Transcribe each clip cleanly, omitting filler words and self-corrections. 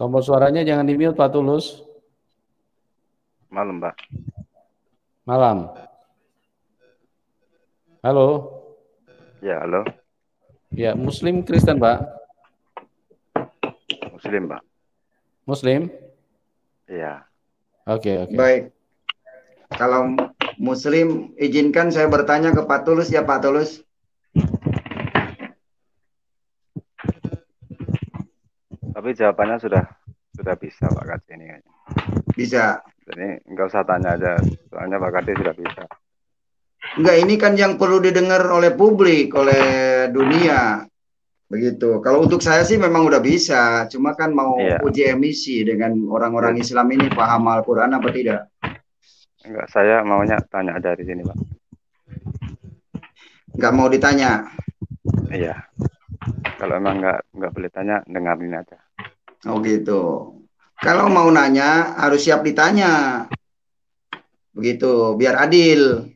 Tombol suaranya jangan di-mute, Pak Tulus. Malam, Pak. Malam. Halo. Ya, halo. Ya, Muslim Kristen, Pak? Muslim, Pak. Muslim? Iya. Oke. Baik. Kalau Muslim, izinkan saya bertanya ke Pak Tulus ya, Pak Tulus. Tapi jawabannya sudah bisa, Pak Kati ini kayaknya. Bisa. Jadi nggak usah tanya aja, soalnya Pak Kati sudah bisa. Enggak, ini kan yang perlu didengar oleh publik, oleh dunia. Begitu. Kalau untuk saya sih memang udah bisa, cuma kan mau uji emisi dengan orang-orang Islam ini paham Al-Quran apa tidak? Enggak, saya maunya tanya aja di sini, Pak. Enggak mau ditanya? Iya. Kalau emang nggak boleh tanya, dengarin aja. Oh gitu. Kalau mau nanya harus siap ditanya. Begitu, biar adil.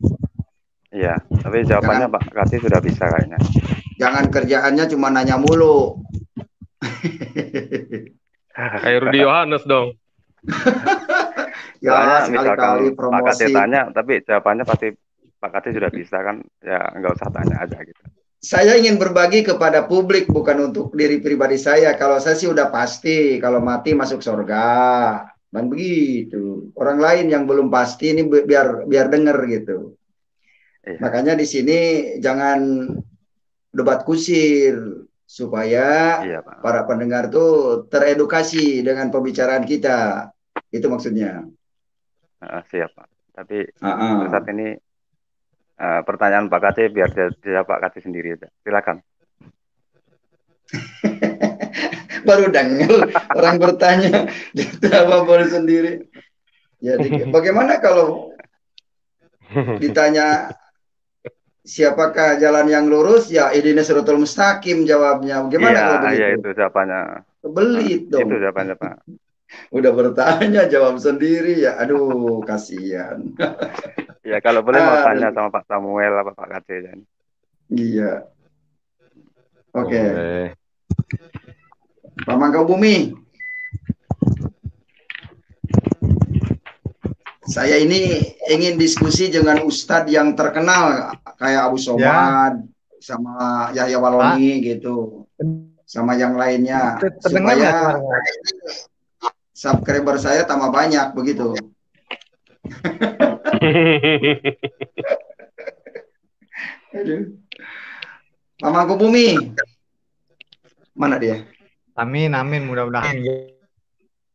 Iya, tapi jawabannya Pak Kati sudah bisa kayaknya. Jangan kerjaannya cuma nanya mulu. Kayak Rudi Yohanes dong. Ya, misalkan Pak Kati tanya, tapi jawabannya pasti Pak Kati sudah bisa kan, ya nggak usah tanya aja gitu. Saya ingin berbagi kepada publik, bukan untuk diri pribadi saya. Kalau saya sih udah pasti, kalau mati masuk surga. Dan begitu. Orang lain yang belum pasti ini biar denger gitu. Iya. Makanya di sini jangan debat kusir supaya para pendengar tuh teredukasi dengan pembicaraan kita. Itu maksudnya. Siap, Pak. Tapi saat ini pertanyaan Pak Kati biar dia Pak Kati sendiri aja. Silakan. Baru dengar orang bertanya jawab baru sendiri. Jadi bagaimana kalau ditanya siapakah jalan yang lurus, ya ihdinas siratal mustaqim jawabnya. Gimana kalau begitu? Iya, itu jawabannya. Kebelit dong. Itu jawabannya, Pak. Udah bertanya jawab sendiri ya. Aduh, kasihan. Ya kalau boleh mau tanya sama Pak Samuel apa Pak Kati kan. Iya. Oke. Pak Mangkubumi. Saya ini ingin diskusi dengan ustadz yang terkenal kayak Abu Somad sama Yahya Waloni gitu. Sama yang lainnya supaya subscriber saya tambah banyak begitu. Pak Mangkubumi, mana dia? Amin, mudah-mudahan.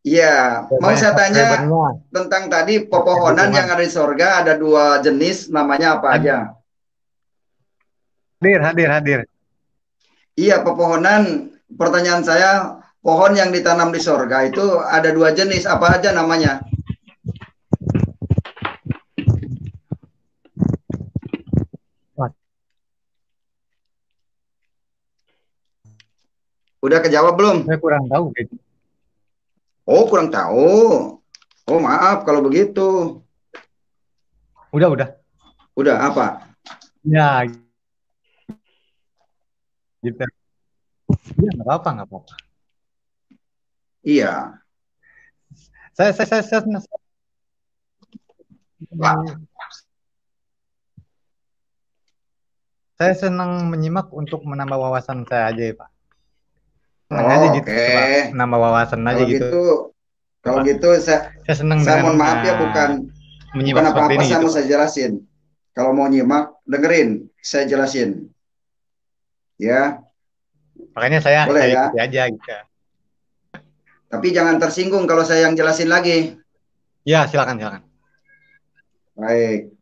Iya, mau saya tanya tentang tadi pepohonan yang ada di sorga, ada 2 jenis, namanya apa aja? Hadir. Iya, pepohonan, pertanyaan saya, pohon yang ditanam di sorga itu ada 2 jenis, apa aja namanya? Udah kejawab belum? Saya kurang tahu. Oh, kurang tahu. Oh, maaf kalau begitu. Udah. Udah apa? Ya. Gitu. Iya, nggak apa-apa. Iya. Saya senang menyimak untuk menambah wawasan saya aja ya, Pak. Aja gitu, Pak. Menambah wawasan aja gitu. Kalau gitu saya senang saya mohon maaf ya, bukan apa-apa, saya mau saya jelasin. Kalau mau nyimak, dengerin, saya jelasin. Ya. Makanya saya boleh ya? Aja gitu. Tapi jangan tersinggung kalau saya yang jelasin lagi. Ya, silakan. Baik.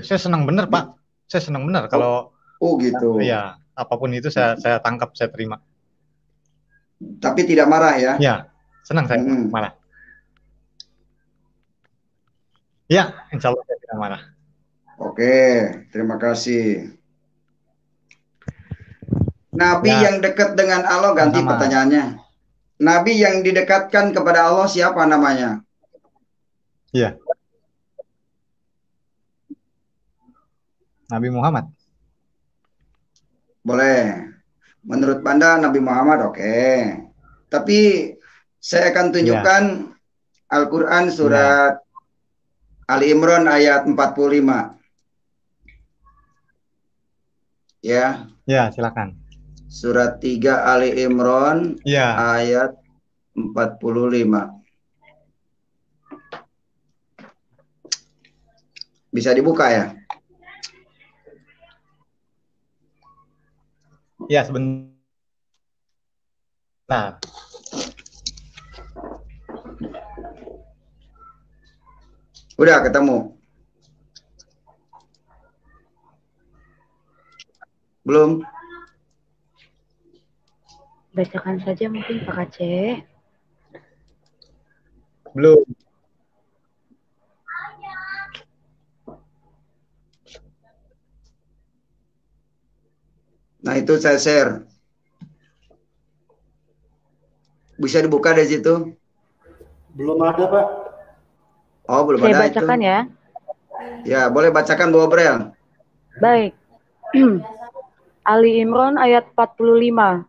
Saya senang bener, Pak. Saya senang bener kalau gitu. Iya, apapun itu saya tangkap, saya terima. Tapi tidak marah ya? Ya, senang saya malah. Ya, insya Allah saya tidak marah. Oke, terima kasih. Nabi yang dekat dengan Allah, ganti pertanyaannya. Nabi yang didekatkan kepada Allah siapa namanya? Iya. Nabi Muhammad. Boleh. Menurut Anda Nabi Muhammad, oke. Tapi saya akan tunjukkan Al-Quran surat Ali Imran ayat 45. Ya. Ya, silakan. Surat 3 Ali Imran ayat 45. Bisa dibuka ya? Ya, sebentar. Udah ketemu? Belum? Bacakan saja mungkin Pak Aceh. Belum. Nah, itu saya share. Bisa dibuka dari situ? Belum ada, Pak. Oh, belum Saya ada bacakan itu. ya. Ya, boleh bacakan Bu Obrel. Baik. Ali Imran ayat 45.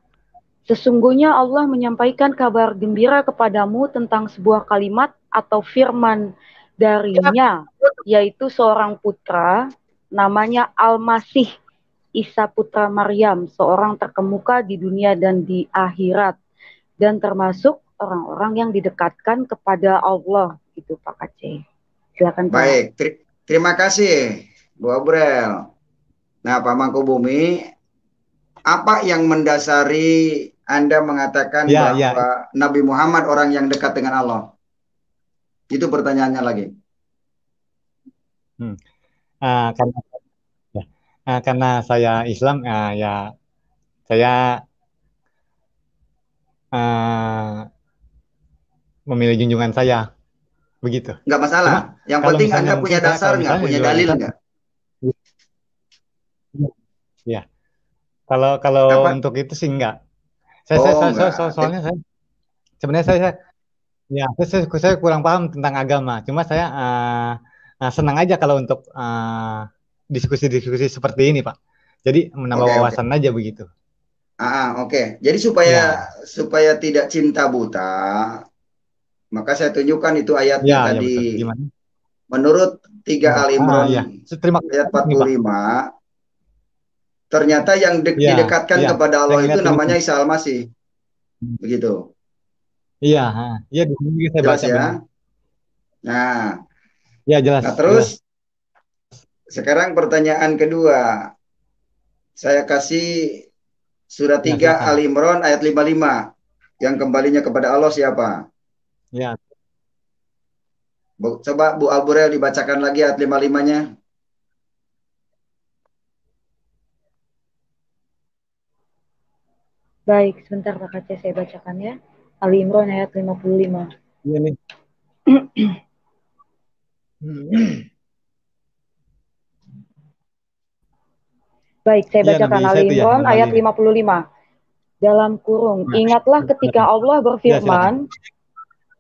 Sesungguhnya Allah menyampaikan kabar gembira kepadamu tentang sebuah kalimat atau firman darinya, yaitu seorang putra namanya Al-Masih Isa putra Maryam, seorang terkemuka di dunia dan di akhirat, dan termasuk orang-orang yang didekatkan kepada Allah, gitu Pak Aceh. Silakan Pak. Baik, terima kasih Bu Obrel. Nah, Pak Mangkubumi, apa yang mendasari Anda mengatakan bahwa Nabi Muhammad orang yang dekat dengan Allah? Itu pertanyaannya lagi. Karena saya Islam, saya memilih junjungan saya, begitu. Nggak masalah. Yang penting Anda punya dasar nggak, punya dalil nggak? Ya, kalau untuk itu sih enggak. Soalnya saya sebenarnya saya kurang paham tentang agama. Cuma saya senang aja kalau untuk diskusi-diskusi seperti ini, Pak. Jadi menambah wawasan aja begitu. Oke. Jadi supaya tidak cinta buta, maka saya tunjukkan itu ayatnya tadi. Menurut 3 Ali Imran ayat 45, ternyata yang didekatkan kepada Allah itu namanya Isa Al-Masih. Begitu. Iya, di sini saya baca. Ya? Nah, jelas. Nah, terus sekarang pertanyaan kedua. Saya kasih surat 3 Ali Imran ayat 55. Yang kembalinya kepada Allah siapa? Ya. Coba Bu Alburel dibacakan lagi ayat 55-nya. Baik, sebentar Pak Aceh saya bacakan ya. Ali Imran ayat 55. Iya nih. Baik, saya bacakan Ali Imran ayat 55. Dalam kurung, ingatlah ketika Allah berfirman.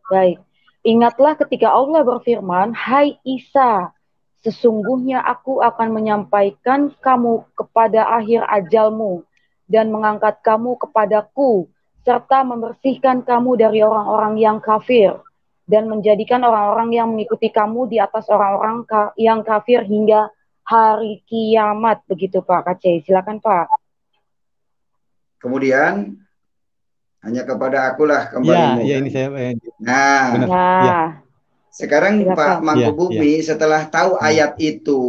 Baik, ingatlah ketika Allah berfirman, hai Isa, sesungguhnya aku akan menyampaikan kamu kepada akhir ajalmu dan mengangkat kamu kepadaku, serta membersihkan kamu dari orang-orang yang kafir dan menjadikan orang-orang yang mengikuti kamu di atas orang-orang yang kafir hingga hari kiamat. Begitu Pak Aceh. Silakan Pak. Kemudian hanya kepada akulah kembalimu. Iya, ini saya. Sekarang silakan. Pak Mangkubumi setelah tahu ayat itu,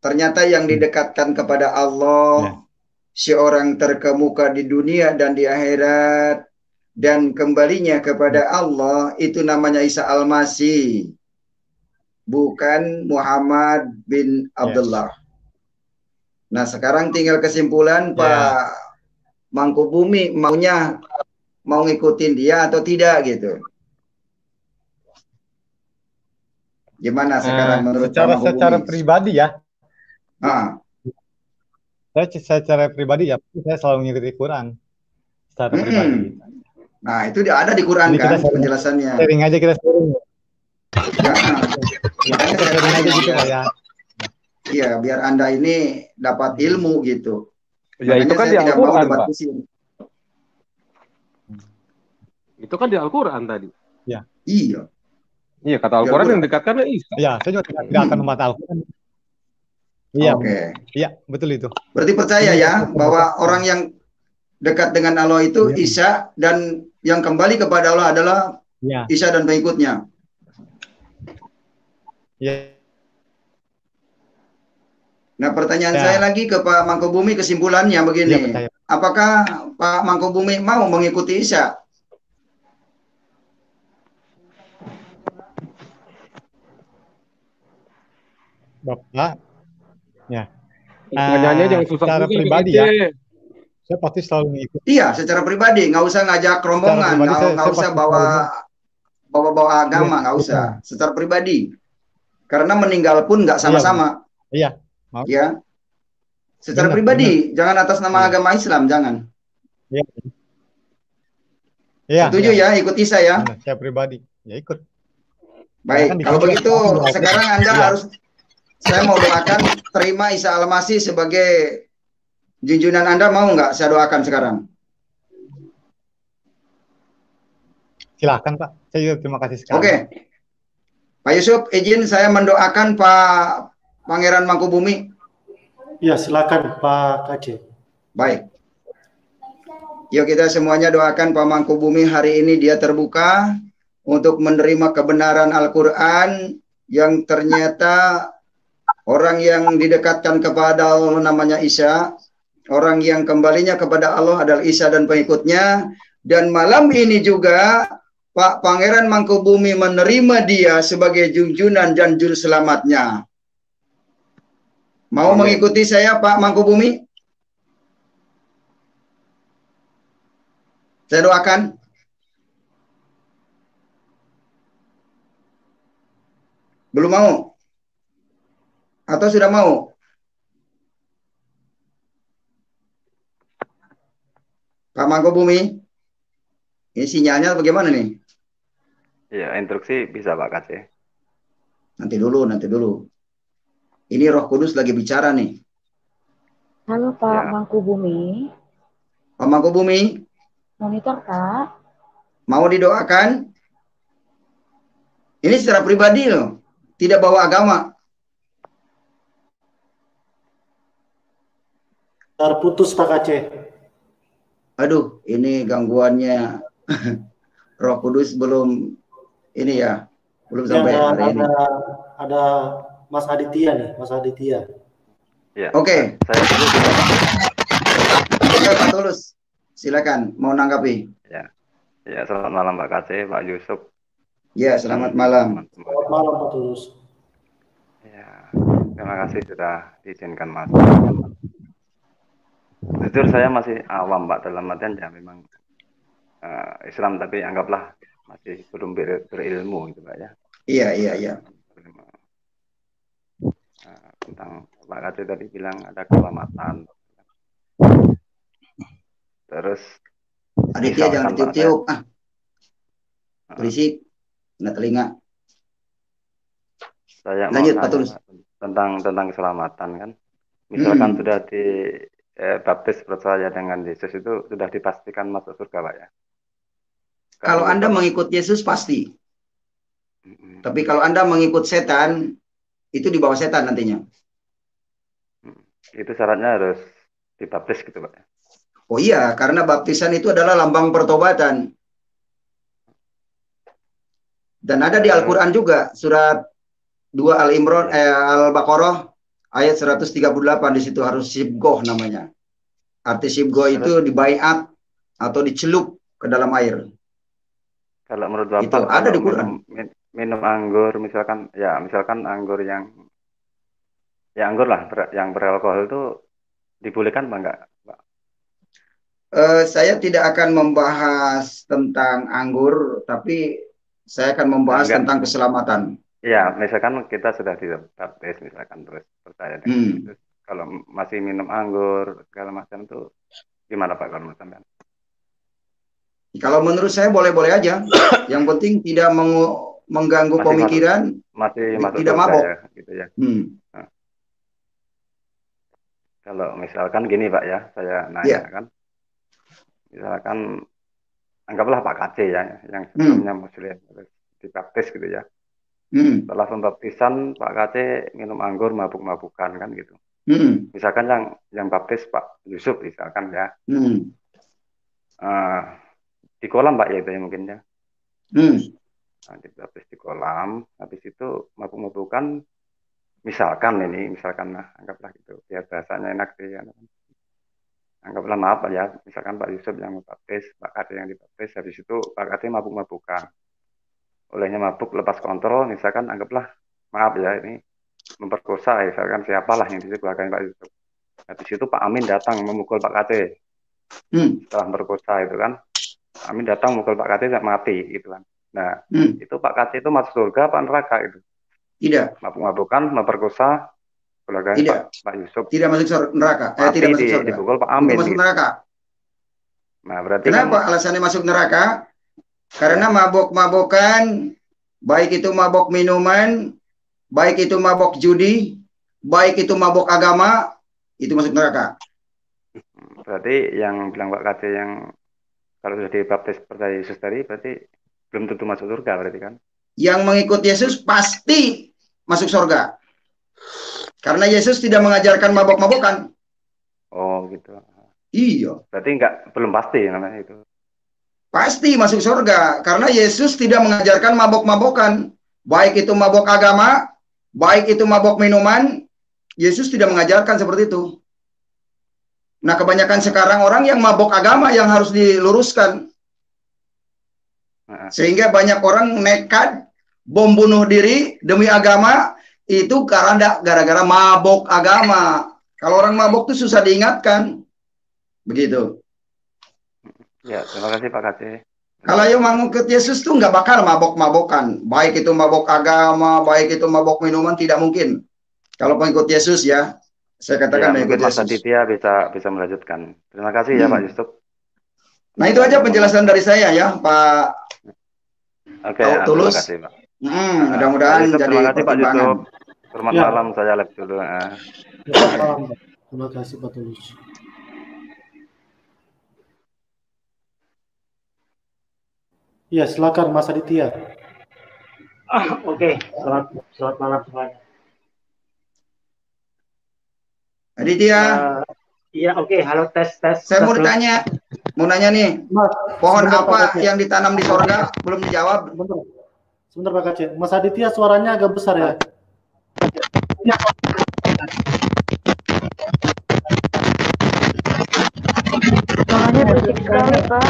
ternyata yang didekatkan kepada Allah, si orang terkemuka di dunia dan di akhirat, dan kembalinya kepada Allah, itu namanya Isa Al-Masih, bukan Muhammad bin Abdullah. Nah, sekarang tinggal kesimpulan Pak Mangkubumi mau ngikutin dia atau tidak gitu. Gimana sekarang menurut Pak Mangkubumi? Secara pribadi ya. Saya secara pribadi saya selalu mengikuti Quran secara pribadi. Nah, itu ada di Quran. Jadi kan penjelasannya. Sharing aja kita sharing. Kita sharing aja gitu Pak ya. Iya, biar Anda ini dapat ilmu gitu. Ya, itu kan saya tidak mau Al-Quran, debat Pak. Itu kan di Al-Quran tadi. Ya. Iya. Iya, kata Al-Quran yang dekatkan Isa. Iya, saya juga tidak akan membaca Al-Quran. Iya, iya, betul itu. Berarti percaya ya bahwa orang yang dekat dengan Allah itu Isa, dan yang kembali kepada Allah adalah Isa dan pengikutnya. Iya. Nah, pertanyaan saya lagi ke Pak Mangkubumi, kesimpulannya begini. Apakah Pak Mangkubumi mau mengikuti Isa? Bapak, ya. Pertanyaannya jangan susah secara juga pribadi ya. Saya pasti selalu mengikuti. Iya, secara pribadi, nggak usah ngajak rombongan, nggak usah bawa agama, nggak usah. Secara pribadi, karena meninggal pun nggak sama-sama. Iya. Ya. Secara pribadi, jangan atas nama agama Islam, jangan. Iya. Setuju ya, ikuti saya. Saya pribadi, ya ikut. Baik, kalau begitu sekarang Anda harus, saya mau doakan terima Isa Al-Masih sebagai junjungan Anda, mau nggak saya doakan sekarang? Silakan Pak, saya terima kasih sekali. Oke. Pak Yusuf, izin saya mendoakan Pak Pangeran Mangkubumi. Ya, silakan Pak KJ. Baik. Yuk kita semuanya doakan Pak Mangkubumi hari ini dia terbuka untuk menerima kebenaran Al-Quran yang ternyata orang yang didekatkan kepada Allah namanya Isa, orang yang kembalinya kepada Allah adalah Isa dan pengikutnya, dan malam ini juga Pak Pangeran Mangkubumi menerima dia sebagai junjungan dan juru selamatnya. Mau mengikuti saya Pak Mangkubumi? Saya doakan. Belum mau? Atau sudah mau? Pak Mangkubumi, ini sinyalnya bagaimana nih? Iya, instruksi bisa Pak KJ. Nanti dulu. Ini Roh Kudus lagi bicara nih. Halo Pak Mangkubumi. Pak Mangkubumi. Monitor Kak. Mau didoakan? Ini secara pribadi loh. Tidak bawa agama. Terputus Pak KJ. Aduh, ini gangguannya Roh Kudus belum ini ya, belum sampai hari ini. Ada Mas Aditya nih, Mas Aditya. Ya. Oke. Saya dulu. Oke, Pak Tulus, silakan mau nanggapi. Ya. Ya, selamat malam Pak KJ, Pak Yusuf. Ya, selamat malam. Selamat malam Pak Tulus. Ya, terima kasih sudah diizinkan masuk. Jujur saya masih awam Pak, dalam artian ya memang Islam, tapi anggaplah masih belum berilmu gitu Pak ya. Iya. Tentang Pak KJ tadi bilang ada keselamatan. Terus Aditya jangan tiup-tiup. Berisik, kena telinga. Saya lanjut mau Pak Tulus. Tentang keselamatan kan. Misalkan sudah baptis percaya dengan Yesus, itu sudah dipastikan masuk surga Pak ya. Kalau Anda mengikut Yesus pasti. Tapi kalau Anda mengikut setan, itu di bawah setan nantinya. Itu syaratnya harus dibaptis gitu Pak. Oh iya, karena baptisan itu adalah lambang pertobatan. Dan ada di Al-Quran juga, surat 2 Al-Imran, Al-Baqarah, ayat 138, di situ harus sibgoh namanya. Arti sibgoh itu dibaiat atau dicelup ke dalam air. Kalau menurut Bapak, itu ada di Quran. Minum anggur, misalkan anggur yang anggur lah, yang beralkohol itu dibolehkan apa enggak, Pak? Saya tidak akan membahas tentang anggur, tapi saya akan membahas tentang keselamatan. Ya, misalkan kita sudah dibaptis, misalkan terus percaya dengan Yesus. Kalau masih minum anggur segala macam itu gimana Pak kalau menurut Anda? Kalau menurut saya boleh-boleh aja. Yang penting tidak mengganggu pemikiran, masih tidak mabok. Ya, gitu ya. Nah. Kalau misalkan gini Pak ya, saya nanya kan. Misalkan anggaplah Pak KC ya, yang sebelumnya Muslim dibaptis gitu ya. Setelah pembaptisan Pak KC minum anggur, mabuk-mabukan kan gitu. Misalkan yang baptis Pak Yusuf misalkan ya. Di kolam Pak ya itu ya mungkin ya. Nah, dibaptis di kolam, habis itu mabuk-mabukan, misalkan nah, anggaplah gitu, biar bahasanya enak sih ya. Anggaplah maaf ya, misalkan Pak Yusuf yang membaptis, Pak KC yang dibaptis, habis itu Pak KC mabuk-mabukan. Olehnya mabuk lepas kontrol, misalkan anggaplah maaf ya, ini memperkosa misalkan siapalah yang di belakang Pak Yusuf. Habis itu Pak Amin datang memukul Pak KC. Setelah memperkosa itu kan, Amin datang memukul Pak KC sampai mati gitu kan. Nah, itu Pak KC itu masuk surga apa neraka itu? Tidak. Mabuk-mabukan, memperkosa belakang Pak Yusuf. Tidak masuk neraka. Tidak masuk surga. Dipukul Pak Amin. Masuk neraka. Nah, berarti kenapa alasannya masuk neraka? Karena mabok-mabokan, baik itu mabok minuman, baik itu mabok judi, baik itu mabok agama, itu masuk neraka. Berarti yang bilang Pak KC yang kalau sudah dibaptis percaya Yesus tadi, berarti belum tentu masuk surga berarti kan? Yang mengikut Yesus pasti masuk surga. Karena Yesus tidak mengajarkan mabok-mabokan. Oh gitu. Iya. Berarti belum pasti namanya itu. Pasti masuk surga. Karena Yesus tidak mengajarkan mabok-mabokan. Baik itu mabok agama, baik itu mabok minuman, Yesus tidak mengajarkan seperti itu. Nah, kebanyakan sekarang orang yang mabok agama yang harus diluruskan. Sehingga banyak orang nekat bom bunuh diri demi agama itu karena gara-gara mabok agama. Kalau orang mabok itu susah diingatkan. Begitu. Ya, terima kasih Pak KC. Kalau yang mengikut Yesus tuh nggak bakal mabok-mabokan. Baik itu mabok agama, baik itu mabok minuman, tidak mungkin. Kalau pengikut Yesus ya, saya katakan ya, mengikut Yesus. Mas Aditya bisa melanjutkan. Terima kasih ya Pak Yusuf. Nah itu aja penjelasan dari saya ya Pak. Oke, Tulus. Terima kasih Pak. Mudah-mudahan jadi terima kasih Pak pertimbangan. Yusuf. Selamat malam, saya live dulu. Selamat malam, Pak. Terima kasih Pak Tulus. Iya, silakan Mas Aditya. Oke. Selamat malam semuanya. Aditya. Iya, oke. Halo, tes. Saya mau nanya nih, Mas, pohon apa yang ditanam di sorga? Belum dijawab. Sebentar Pak Kacen. Mas Aditya suaranya agak besar ya. Suaranya berisik sekali, Pak.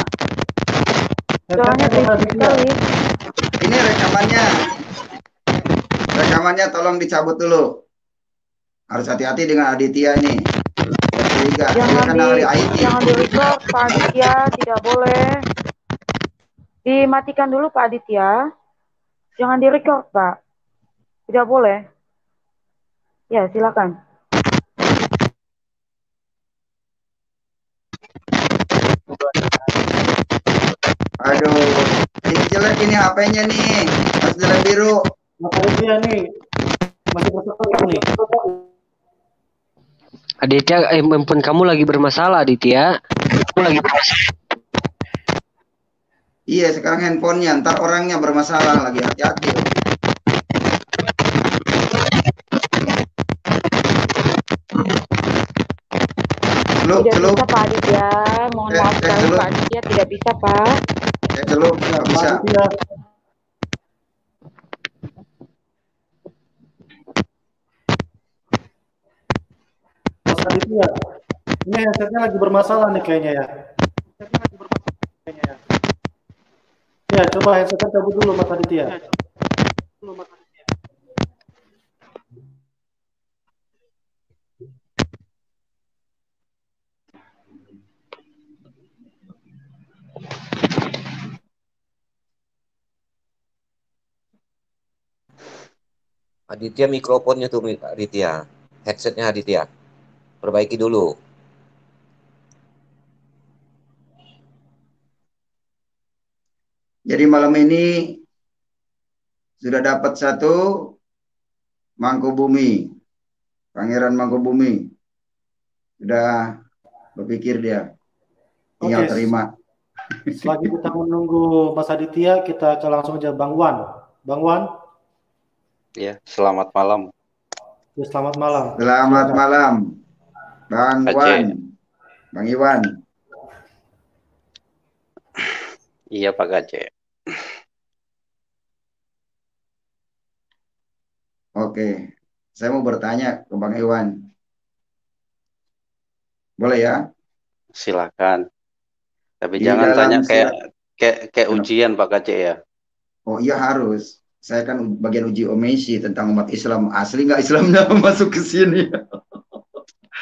Suaranya berisik sekali. Ini rekamannya tolong dicabut dulu. Harus hati-hati dengan Aditya ini. Jangan di-record Pak Aditya, tidak boleh. Dimatikan dulu Pak Aditya. Jangan di-record Pak. Tidak boleh. Ya, silakan. Aduh, ini jelek ini HP-nya nih. Mas jelek biru. Mas Aditya nih. Masih bersekolah nih. Aditya, handphone kamu lagi bermasalah, Aditya. Iya, sekarang handphonenya, ntar orangnya bermasalah lagi, hati-hati. Tidak bisa Pak Aditya, mohon maaf sekali Pak Aditya, tidak bisa Pak. Nggak bisa. Mas Aditya, ini headsetnya lagi bermasalah nih kayaknya ya. Ya, coba headsetnya cabut dulu Mas Aditya. Aditya mikrofonnya tuh Aditya, headsetnya Aditya, perbaiki dulu. Jadi malam ini sudah dapat satu Mangkubumi, Pangeran Mangkubumi. Sudah berpikir dia, tinggal terima. Selagi kita menunggu Mas Aditya, kita langsung aja Bang Wan. Bang Wan? Ya, selamat malam. Ya, selamat malam. Selamat malam, Bang Wan, Bang Iwan. Iya, Pak Aceh. Oke, saya mau bertanya ke Bang Iwan. Boleh ya? Silakan. Tapi Di jangan dalam tanya surat. kayak ujian Pak Aceh ya. Oh iya harus. Saya kan bagian uji omisi tentang umat Islam. Asli nggak Islamnya masuk ke sini.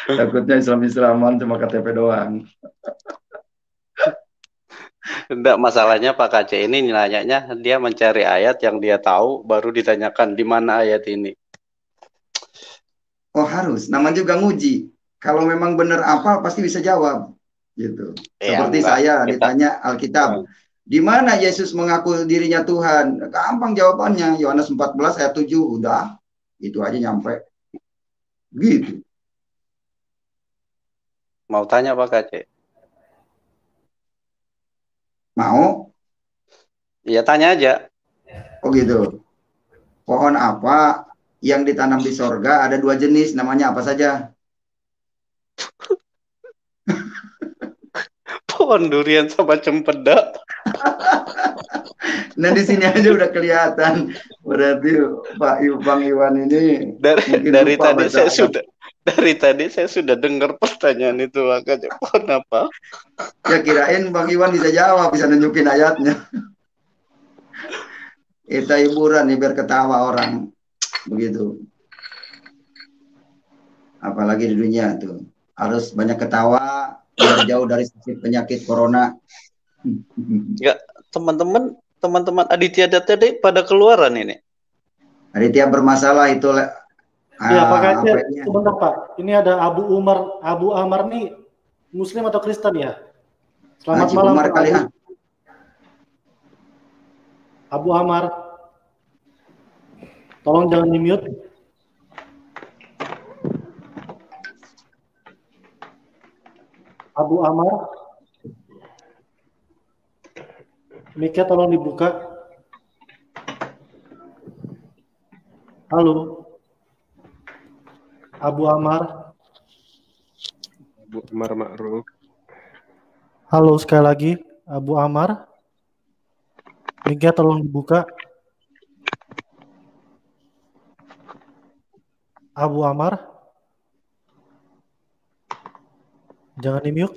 Takutnya Islam-Islaman cuma KTP doang. Enggak, masalahnya Pak Aceh ini nanyanya dia mencari ayat yang dia tahu baru ditanyakan di mana ayat ini. Oh harus. Namanya juga nguji. Kalau memang benar apa pasti bisa jawab. Gitu. Seperti saya ditanya Alkitab. Di mana Yesus mengaku dirinya Tuhan? Gampang jawabannya. Yohanes 14 ayat 7. Udah. Itu aja nyampe. Gitu. Mau tanya Pak Aceh? Mau? Iya, tanya aja. Oh gitu. Pohon apa yang ditanam di sorga ada 2 jenis. Namanya apa saja? Pohon durian sama cempedak. Nah di sini aja udah kelihatan. Berarti Bang Iwan ini dari tadi saya sudah dengar pertanyaan itu, makanya pohon apa? Ya kirain Bang Iwan bisa jawab, bisa nunjukin ayatnya. Kita hiburan nih biar ketawa orang begitu. Apalagi di dunia tuh harus banyak ketawa biar jauh dari penyakit corona. Enggak, teman-teman Aditya tadi pada keluaran ini. Aditya bermasalah itu. Iya Pak Aceh, sebentar Pak. Ini ada Abu Umar. Abu Amar nih Muslim atau Kristen ya? Selamat malam Umar kali ya. Abu Amar. Tolong jangan di-mute. Abu Amar. Mic-nya tolong dibuka. Halo. Abu Amar. Abu Amar Ma'ruf. Halo sekali lagi, Abu Amar. Mic-nya tolong dibuka. Abu Amar. Jangan di-mute.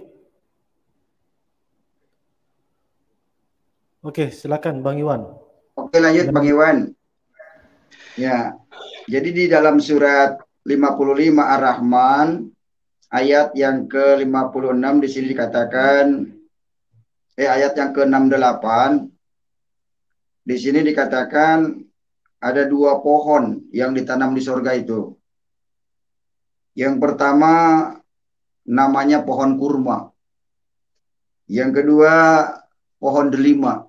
Oke, silakan Bang Iwan. Oke, lanjut Bang Iwan. Ya. Jadi di dalam surat 55 Ar-Rahman ayat yang ke-56 di sini dikatakan ayat yang ke-68 di sini dikatakan ada 2 pohon yang ditanam di surga itu. Yang pertama namanya pohon kurma. Yang kedua pohon delima.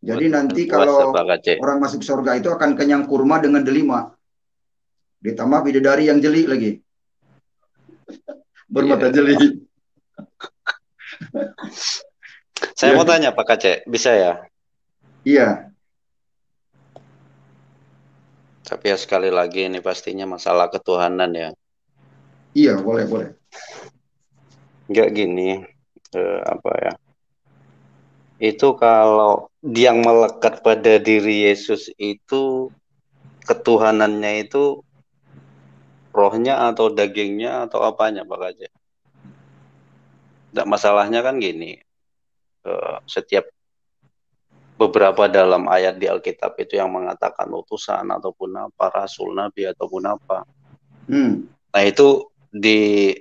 Jadi nanti kalau orang masuk surga itu akan kenyang kurma dengan delima. Ditambah bidadari yang jeli lagi. Bermata jeli. Saya mau tanya Pak Aceh, bisa ya? Iya. Tapi ya sekali lagi ini pastinya masalah ketuhanan ya. Iya, boleh. Enggak gini, apa ya? Itu kalau yang melekat pada diri Yesus itu ketuhanannya itu rohnya atau dagingnya atau apanya Pak Aceh? Enggak, masalahnya kan gini, setiap beberapa dalam ayat di Alkitab itu yang mengatakan utusan ataupun apa, rasul, nabi ataupun apa. Nah itu di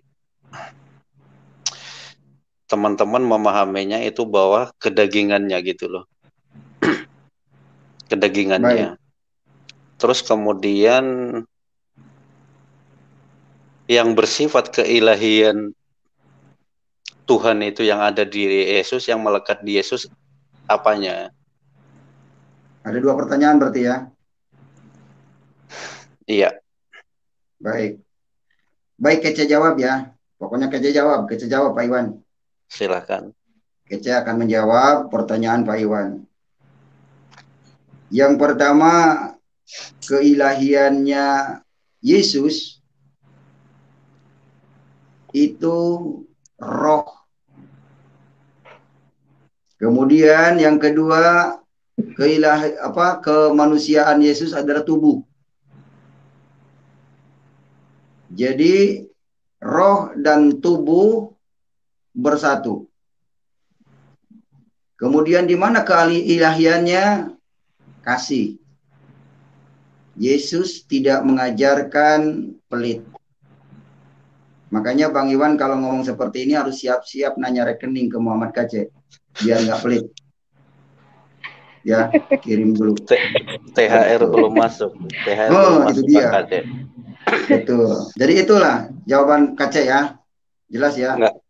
teman-teman memahaminya itu bahwa kedagingannya gitu loh. Kedagingannya. Terus kemudian yang bersifat keilahian Tuhan itu yang ada di Yesus, yang melekat di Yesus apanya? Ada 2 pertanyaan berarti ya? Iya. Baik kece jawab ya. Pokoknya kece jawab Pak Iwan. Silakan. Kece akan menjawab pertanyaan Pak Iwan. Yang pertama, keilahiannya Yesus itu roh. Kemudian yang kedua, kemanusiaan Yesus adalah tubuh. Jadi roh dan tubuh bersatu. Kemudian di mana keilahiannya? Kasih. Yesus tidak mengajarkan pelit. Makanya Bang Iwan kalau ngomong seperti ini harus siap-siap nanya rekening ke Muhammad Kacek. Biar nggak pelit. Ya, kirim dulu. THR belum masuk. THR belum masuk, itu dia. Pak Kacek. Betul. Jadi itulah jawaban Kacek ya. Jelas ya? Enggak.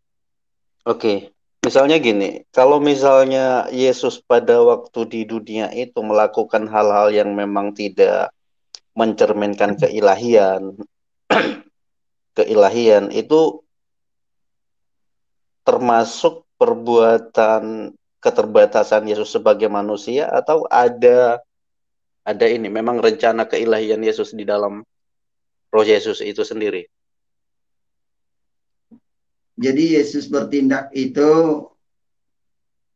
Oke. Misalnya gini, kalau misalnya Yesus pada waktu di dunia itu melakukan hal-hal yang memang tidak mencerminkan keilahian, keilahian itu termasuk perbuatan keterbatasan Yesus sebagai manusia, atau ada ini memang rencana keilahian Yesus di dalam roh Yesus itu sendiri? Jadi Yesus bertindak itu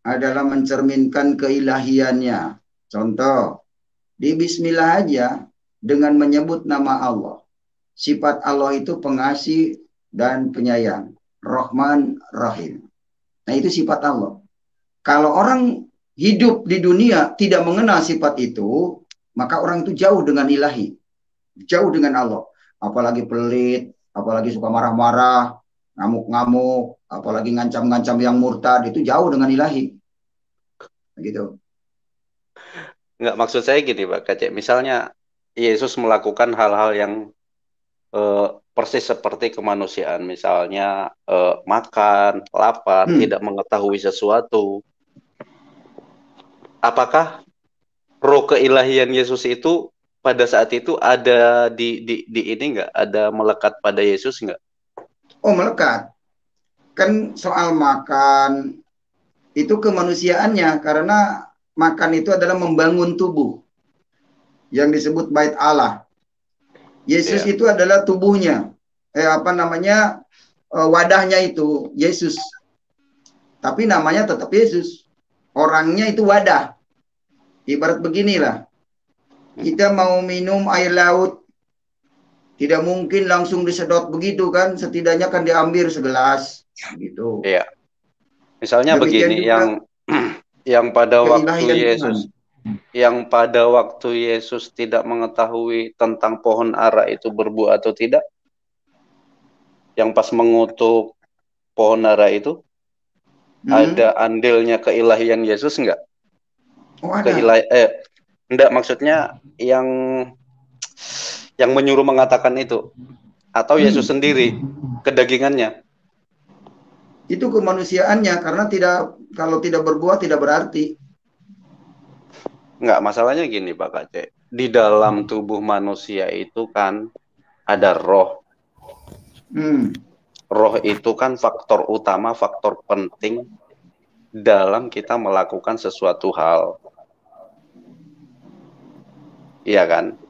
adalah mencerminkan keilahiannya. Contoh, di Bismillah aja dengan menyebut nama Allah. Sifat Allah itu pengasih dan penyayang. Rahman, Rahim. Nah itu sifat Allah. Kalau orang hidup di dunia tidak mengenal sifat itu, maka orang itu jauh dengan ilahi. Jauh dengan Allah. Apalagi pelit, apalagi suka marah-marah, ngamuk-ngamuk, apalagi ngancam-ngancam yang murtad, itu jauh dengan ilahi. Gitu. Enggak, maksud saya gini Pak Kacek, misalnya Yesus melakukan hal-hal yang persis seperti kemanusiaan, misalnya makan, lapar, tidak mengetahui sesuatu. Apakah roh keilahian Yesus itu pada saat itu ada di ini enggak? Ada melekat pada Yesus enggak? Oh, melekat. Kan soal makan itu kemanusiaannya, karena makan itu adalah membangun tubuh yang disebut bait Allah. Yesus itu adalah tubuhnya, wadahnya itu Yesus. Tapi namanya tetap Yesus. Orangnya itu wadah. Ibarat beginilah, kita mau minum air laut, tidak mungkin langsung disedot begitu kan, setidaknya kan diambil segelas gitu. Iya. Misalnya demikian begini, yang pada waktu Yesus yang pada waktu Yesus tidak mengetahui tentang pohon ara itu berbuah atau tidak, yang pas mengutuk pohon ara itu ada andilnya keilahian Yesus enggak? Oh, ada. Enggak, maksudnya yang menyuruh mengatakan itu, atau Yesus sendiri kedagingannya? Itu kemanusiaannya, karena kalau tidak berbuah tidak berarti. Enggak, masalahnya gini Pak Kacek, di dalam tubuh manusia itu kan ada roh. Roh itu kan faktor utama, faktor penting dalam kita melakukan sesuatu hal. Iya kan?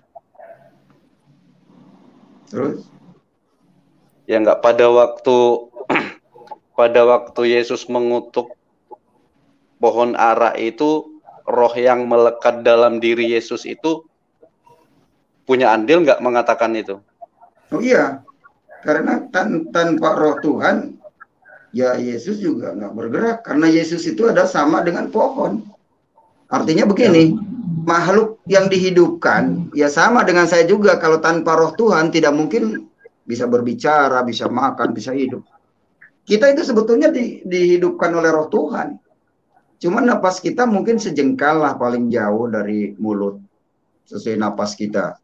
Terus? Ya enggak, pada waktu Yesus mengutuk pohon ara itu, roh yang melekat dalam diri Yesus itu punya andil nggak mengatakan itu? Oh iya, karena tanpa roh Tuhan, ya Yesus juga nggak bergerak. Karena Yesus itu ada sama dengan pohon. Artinya begini, makhluk yang dihidupkan, ya sama dengan saya juga. Kalau tanpa roh Tuhan tidak mungkin bisa berbicara, bisa makan, bisa hidup. Kita itu sebetulnya dihidupkan oleh roh Tuhan. Cuman napas kita mungkin sejengkal lah paling jauh dari mulut. Sesuai napas kita.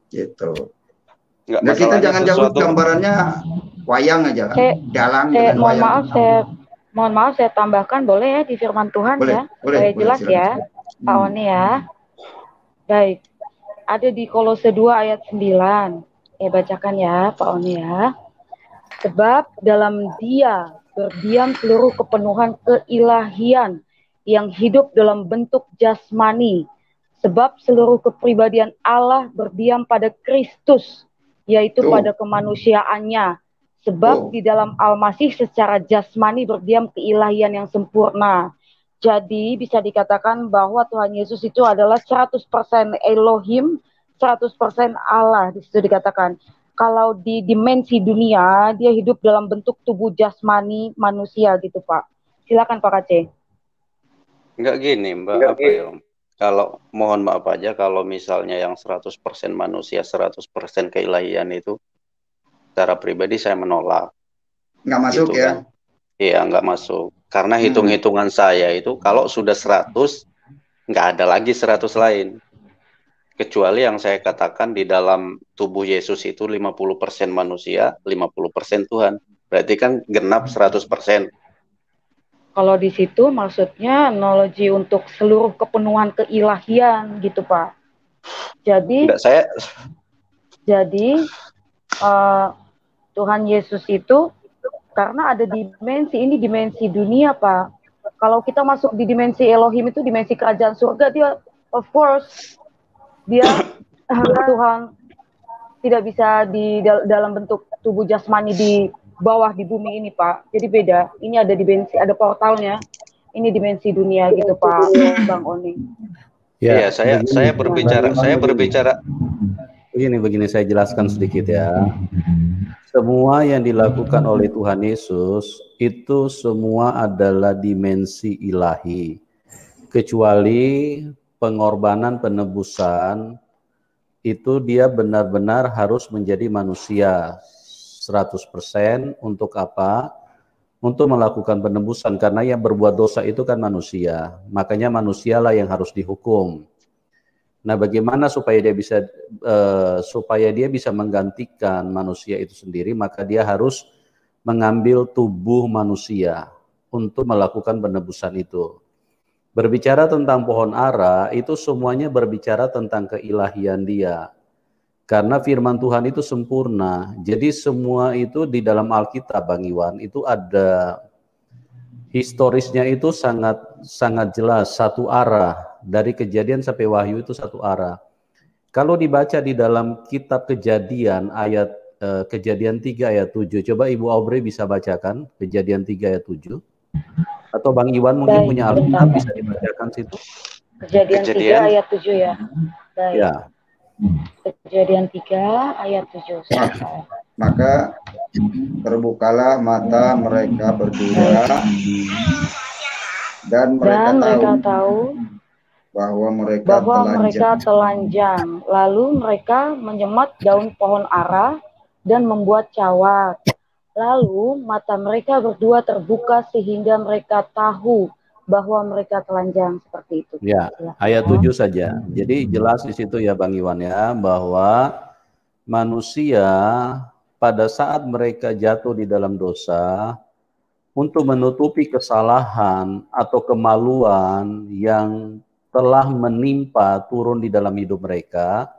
Gitu. Nah kita jangan jauh gambarannya wayang aja kan. Dalang dengan wayang. Mohon maaf saya tambahkan, boleh ya di firman Tuhan ya. Supaya jelas ya. Pak Oni ya. Baik. Ada di Kolose 2 ayat 9. Bacakan ya Pak Oni ya. Sebab dalam Dia berdiam seluruh kepenuhan keilahian yang hidup dalam bentuk jasmani, sebab seluruh kepribadian Allah berdiam pada Kristus, yaitu pada kemanusiaannya, sebab di dalam Al-Masih secara jasmani berdiam keilahian yang sempurna. Jadi bisa dikatakan bahwa Tuhan Yesus itu adalah 100% Elohim, 100% Allah. Di situ dikatakan. Kalau di dimensi dunia, dia hidup dalam bentuk tubuh jasmani manusia gitu, Pak. Silakan Pak Aceh. Enggak gini, Mbak, apa ya? Kalau mohon maaf aja, kalau misalnya yang 100% manusia, 100% keilahian itu, secara pribadi saya menolak. Nggak masuk gitu, ya? Kan? Iya, nggak masuk. Karena hitung-hitungan saya itu, kalau sudah 100, nggak ada lagi 100 lain. Kecuali yang saya katakan di dalam tubuh Yesus itu 50% manusia, 50% Tuhan. Berarti kan genap 100%. Kalau di situ maksudnya analogi untuk seluruh kepenuhan keilahian gitu, Pak. Jadi Tuhan Yesus itu karena ada dimensi, ini dimensi dunia, Pak. Kalau kita masuk di dimensi Elohim itu dimensi kerajaan surga, dia of course dia Tuhan tidak bisa di dalam bentuk tubuh jasmani di bawah di bumi ini, Pak. Jadi beda. Ini ada dimensi, ada portalnya. Ini dimensi dunia gitu, Pak, Bang Oni. Ya, saya berbicara. Begini saya jelaskan sedikit ya. Semua yang dilakukan oleh Tuhan Yesus itu semua adalah dimensi ilahi. Kecuali pengorbanan penebusan itu dia benar-benar harus menjadi manusia 100%. Untuk apa? Untuk melakukan penebusan, karena yang berbuat dosa itu kan manusia. Makanya manusialah yang harus dihukum. Nah, bagaimana supaya dia bisa menggantikan manusia itu sendiri, maka dia harus mengambil tubuh manusia untuk melakukan penebusan itu. Berbicara tentang pohon ara, itu semuanya berbicara tentang keilahian dia. Karena firman Tuhan itu sempurna. Jadi semua itu di dalam Alkitab, Bang Iwan, itu ada historisnya itu sangat jelas, satu arah. Dari Kejadian sampai Wahyu itu satu arah. Kalau dibaca di dalam kitab Kejadian Kejadian 3 ayat 7, coba Ibu Aubrey bisa bacakan Kejadian 3 ayat 7. Atau Bang Iwan mungkin punya Alkitab bisa dibacakan situ. Kejadian 3 ayat 7 ya. Baik. Ya. Kejadian 3 ayat 7. Maka terbukalah mata mereka berdua dan mereka tahu bahwa mereka telanjang. Lalu mereka menyemat daun pohon ara dan membuat cawat. Lalu mata mereka berdua terbuka sehingga mereka tahu bahwa mereka telanjang, seperti itu. Ya, ayat 7 saja. Jadi jelas di situ ya Bang Iwan ya, bahwa manusia pada saat mereka jatuh di dalam dosa, untuk menutupi kesalahan atau kemaluan yang telah menimpa turun di dalam hidup mereka,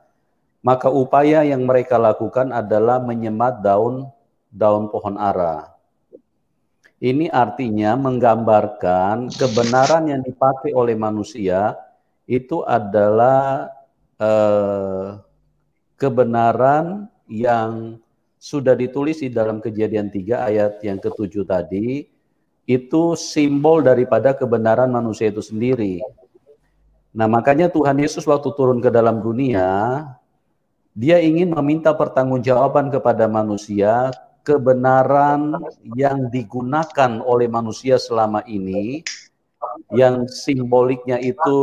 maka upaya yang mereka lakukan adalah menyemat daun pohon ara. Ini artinya menggambarkan kebenaran yang dipakai oleh manusia itu adalah kebenaran yang sudah ditulis di dalam Kejadian 3 ayat yang ke-7 tadi. Itu simbol daripada kebenaran manusia itu sendiri. Nah, makanya Tuhan Yesus waktu turun ke dalam dunia, dia ingin meminta pertanggungjawaban kepada manusia, kebenaran yang digunakan oleh manusia selama ini, yang simboliknya itu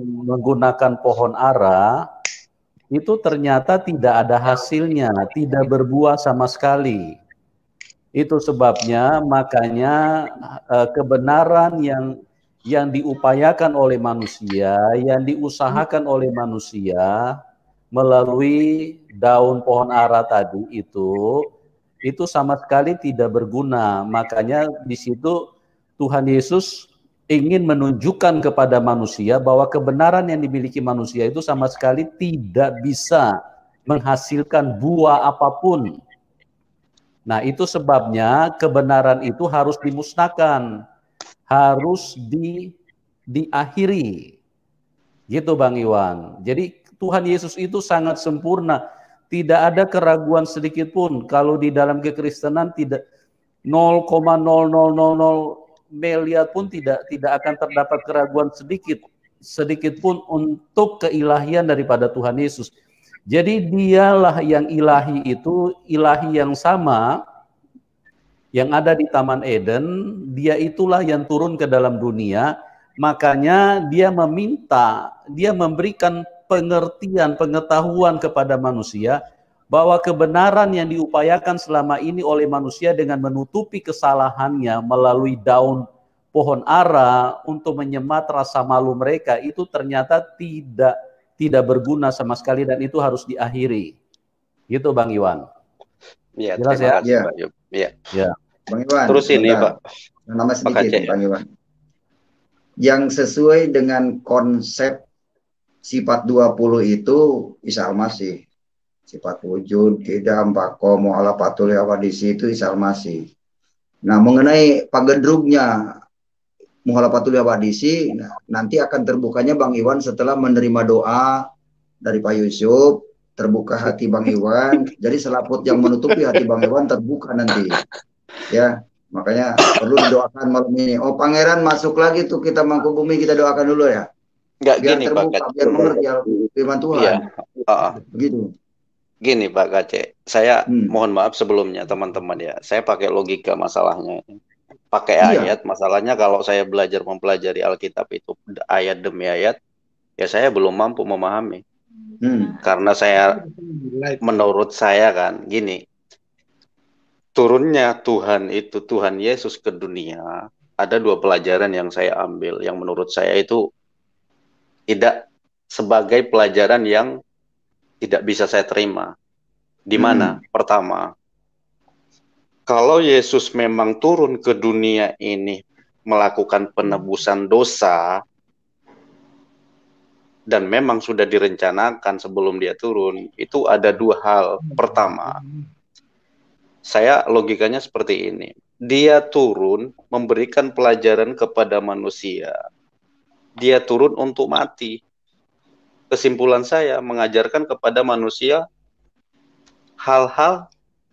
menggunakan pohon ara, itu ternyata tidak ada hasilnya, tidak berbuah sama sekali. Itu sebabnya makanya kebenaran yang diupayakan oleh manusia, yang diusahakan oleh manusia melalui daun pohon ara tadi itu sama sekali tidak berguna. Makanya di situ Tuhan Yesus ingin menunjukkan kepada manusia bahwa kebenaran yang dimiliki manusia itu sama sekali tidak bisa menghasilkan buah apapun. Nah, itu sebabnya kebenaran itu harus dimusnahkan, harus diakhiri. Gitu Bang Iwan. Jadi Tuhan Yesus itu sangat sempurna. Tidak ada keraguan sedikit pun. Kalau di dalam kekristenan tidak 0,0000 miliar pun tidak akan terdapat keraguan sedikit pun untuk keilahian daripada Tuhan Yesus. Jadi dialah yang ilahi itu, ilahi yang sama yang ada di Taman Eden, dia itulah yang turun ke dalam dunia. Makanya dia meminta, dia memberikan pengertian, pengetahuan kepada manusia bahwa kebenaran yang diupayakan selama ini oleh manusia dengan menutupi kesalahannya melalui daun pohon ara untuk menyemat rasa malu mereka, itu ternyata tidak berguna sama sekali dan itu harus diakhiri. Gitu Bang Iwan. Ya, jelas terima ya? kasih Pak Yub. Ya. Ya. Bang Iwan. Terus ini Pak. Nama sedikit Bang Iwan. Yang sesuai dengan konsep sifat 20 itu Isa Al-Masih. Sifat wujud, kidam, bako, mu'alafatul yawadisi itu Isa Al-Masih. Nah, mengenai pagedrugnya muhalafatul yawadisi, nanti akan terbukanya Bang Iwan setelah menerima doa dari Pak Yusuf, terbuka hati Bang Iwan, jadi selaput yang menutupi hati Bang Iwan terbuka nanti. Ya, makanya perlu didoakan malam ini. Oh, Pangeran masuk lagi tuh, kita Mangkubumi, kita doakan dulu ya. Enggak Biar gini terbuka, Pak. biar mengerti firman Tuhan. Iya. Begitu. Gini Pak Kace, saya mohon maaf sebelumnya teman-teman ya, saya pakai logika masalahnya. Pakai ayat, masalahnya kalau saya belajar mempelajari Alkitab itu ayat demi ayat, ya saya belum mampu memahami. Karena saya, menurut saya kan, gini, turunnya Tuhan itu, Tuhan Yesus ke dunia, ada dua pelajaran yang saya ambil, yang menurut saya itu tidak sebagai pelajaran yang tidak bisa saya terima. Di mana? Pertama, kalau Yesus memang turun ke dunia ini melakukan penebusan dosa dan memang sudah direncanakan sebelum dia turun, itu ada dua hal. Pertama, saya logikanya seperti ini. Dia turun memberikan pelajaran kepada manusia. Dia turun untuk mati. Kesimpulan saya mengajarkan kepada manusia hal-hal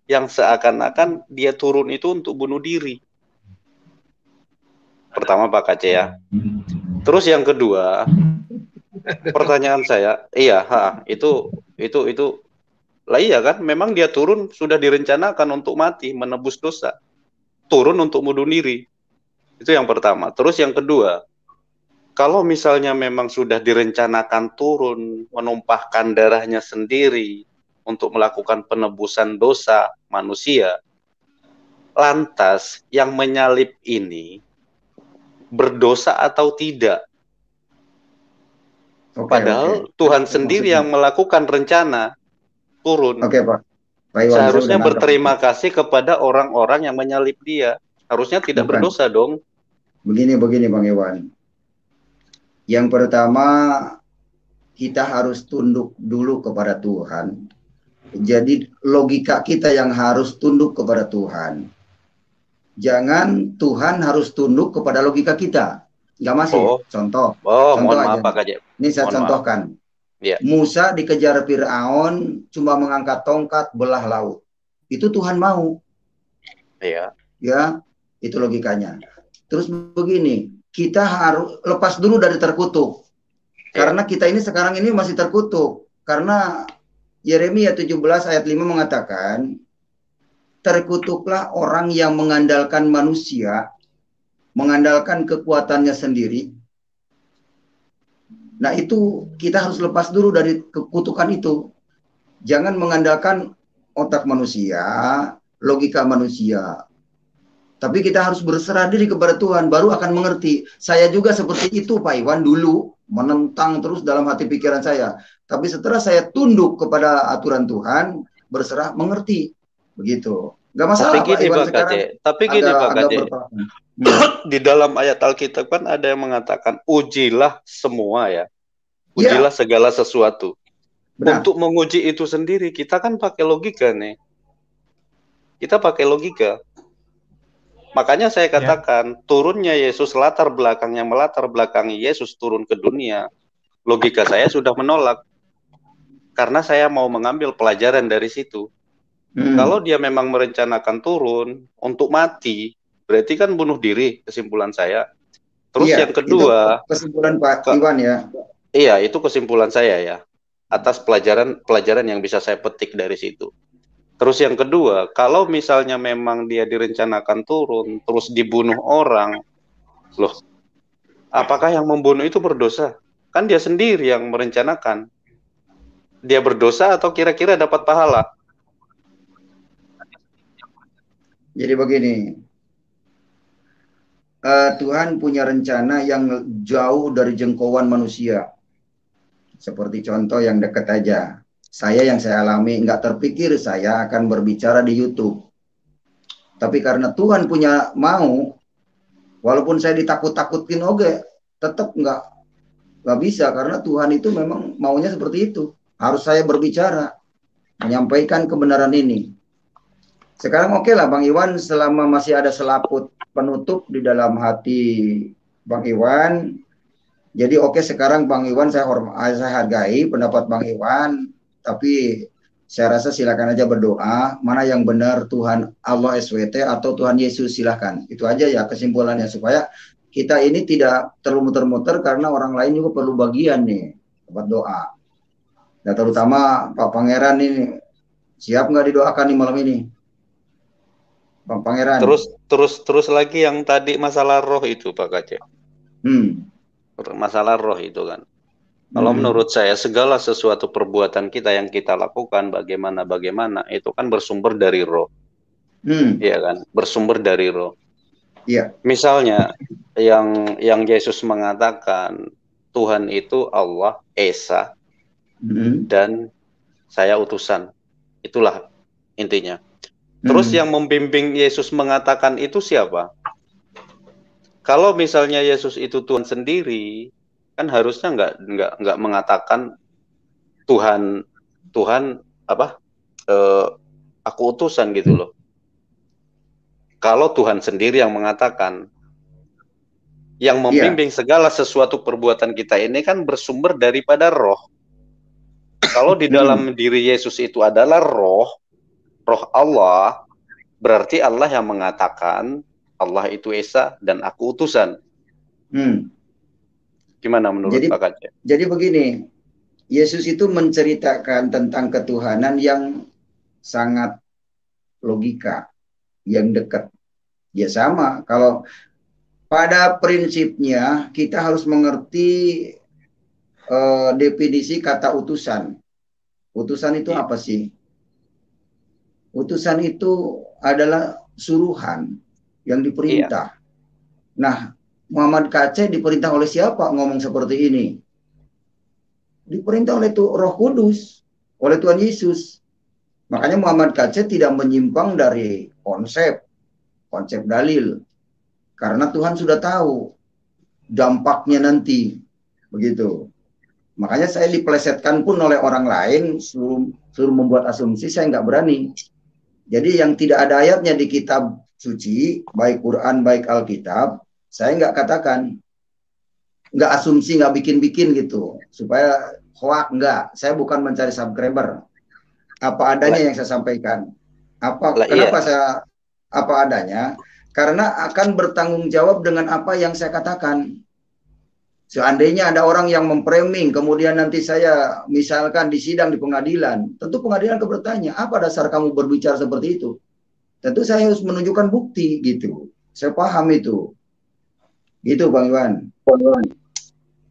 yang seakan-akan dia turun itu untuk bunuh diri. Pertama Pak Kace ya. Terus yang kedua, pertanyaan saya, itu lah iya kan, memang dia turun sudah direncanakan untuk mati, menebus dosa. Turun untuk bunuh diri. Itu yang pertama. Terus yang kedua, kalau misalnya memang sudah direncanakan turun, menumpahkan darahnya sendiri untuk melakukan penebusan dosa manusia, lantas yang menyalib ini berdosa atau tidak? Padahal Tuhan sendiri yang melakukan rencana turun. Pak. Seharusnya berterima kasih kepada orang-orang yang menyalib dia. Harusnya tidak berdosa dong. Begini Bang Iwan. Yang pertama, kita harus tunduk dulu kepada Tuhan. Jadi logika kita yang harus tunduk kepada Tuhan. Jangan Tuhan harus tunduk kepada logika kita. Nggak masuk. Contoh. Mohon maaf Pak Kace. Ini saya contohkan. Ya. Musa dikejar Fir'aun, cuma mengangkat tongkat belah laut. Itu Tuhan mau. Iya. Ya, itu logikanya. Terus begini, kita harus lepas dulu dari terkutuk. Karena kita ini sekarang ini masih terkutuk. Karena Yeremia 17 ayat 5 mengatakan, terkutuklah orang yang mengandalkan manusia, mengandalkan kekuatannya sendiri. Nah itu kita harus lepas dulu dari kekutukan itu. Jangan mengandalkan otak manusia, logika manusia. Tapi kita harus berserah diri kepada Tuhan, baru akan mengerti. Saya juga seperti itu Pak Iwan dulu, menentang terus dalam hati pikiran saya. Tapi setelah saya tunduk kepada aturan Tuhan, berserah, mengerti. Begitu. Gak masalah Pak Iwan sekarang. Tapi gini Pak Kace, di dalam ayat Alkitab kan ada yang mengatakan, ujilah semua ya. Ujilah segala sesuatu. Benar. Untuk menguji itu sendiri, kita kan pakai logika nih. Kita pakai logika. Makanya saya katakan turunnya Yesus melatar belakangi Yesus turun ke dunia. Logika saya sudah menolak. Karena saya mau mengambil pelajaran dari situ. Kalau dia memang merencanakan turun untuk mati, berarti kan bunuh diri, kesimpulan saya. Terus yang kedua, itu kesimpulan Pak Iwan ya. Iya, itu kesimpulan saya ya. Atas pelajaran yang bisa saya petik dari situ. Terus yang kedua, kalau misalnya memang dia direncanakan turun, terus dibunuh orang, loh, apakah yang membunuh itu berdosa? Kan dia sendiri yang merencanakan. Dia berdosa atau kira-kira dapat pahala? Jadi begini, Tuhan punya rencana yang jauh dari jangkauan manusia. Seperti contoh yang dekat aja. Yang saya alami, nggak terpikir saya akan berbicara di YouTube. Tapi karena Tuhan punya mau, walaupun saya ditakut-takutin, tetap nggak bisa. Karena Tuhan itu memang maunya seperti itu. Harus saya berbicara, menyampaikan kebenaran ini. Sekarang lah Bang Iwan, selama masih ada selaput penutup di dalam hati Bang Iwan. Jadi sekarang Bang Iwan saya hargai pendapat Bang Iwan. Tapi saya rasa silakan aja berdoa, mana yang benar, Tuhan Allah SWT atau Tuhan Yesus, silakan. Itu aja ya kesimpulannya, supaya kita ini tidak terlalu muter-muter, karena orang lain juga perlu bagian nih buat doa. Dan terutama Pak Pangeran ini, siap nggak didoakan nih malam ini? Bang Pangeran. Terus lagi yang tadi masalah roh itu Pak Kacek. Masalah roh itu kan. Kalau menurut saya segala sesuatu perbuatan kita yang kita lakukan bagaimana itu kan bersumber dari roh. Iya kan? Bersumber dari roh. Iya. Misalnya yang Yesus mengatakan Tuhan itu Allah Esa dan saya utusan. Itulah intinya. Terus yang membimbing Yesus mengatakan itu siapa? Kalau misalnya Yesus itu Tuhan sendiri, kan harusnya nggak mengatakan Tuhan aku utusan gitu loh. Kalau Tuhan sendiri yang mengatakan, yang membimbing segala sesuatu perbuatan kita ini kan bersumber daripada roh. Kalau di dalam diri Yesus itu adalah roh Allah, berarti Allah yang mengatakan Allah itu Esa dan aku utusan. Gimana menurut Pak Kacek? Jadi begini, Yesus itu menceritakan tentang ketuhanan yang sangat logika, yang dekat. Ya sama, kalau pada prinsipnya kita harus mengerti definisi kata utusan. Utusan itu apa sih? Utusan itu adalah suruhan yang diperintah. Nah, Muhammad Kacek diperintah oleh siapa ngomong seperti ini? Diperintah oleh Roh Kudus, oleh Tuhan Yesus. Makanya Muhammad Kacek tidak menyimpang dari konsep dalil. Karena Tuhan sudah tahu dampaknya nanti. Begitu. Makanya saya dipelesetkan pun oleh orang lain, suruh membuat asumsi, saya nggak berani. Jadi yang tidak ada ayatnya di kitab suci, baik Quran, baik Alkitab, saya nggak katakan, nggak asumsi, nggak bikin-bikin gitu, supaya hoak, nggak. Saya bukan mencari subscriber. Apa adanya yang saya sampaikan. Kenapa saya apa adanya? Karena akan bertanggung jawab dengan apa yang saya katakan. Seandainya ada orang yang memframing, kemudian nanti saya misalkan di sidang di pengadilan, tentu pengadilan akan bertanya, apa dasar kamu berbicara seperti itu? Tentu saya harus menunjukkan bukti gitu. Saya paham itu. Gitu Bang Iwan.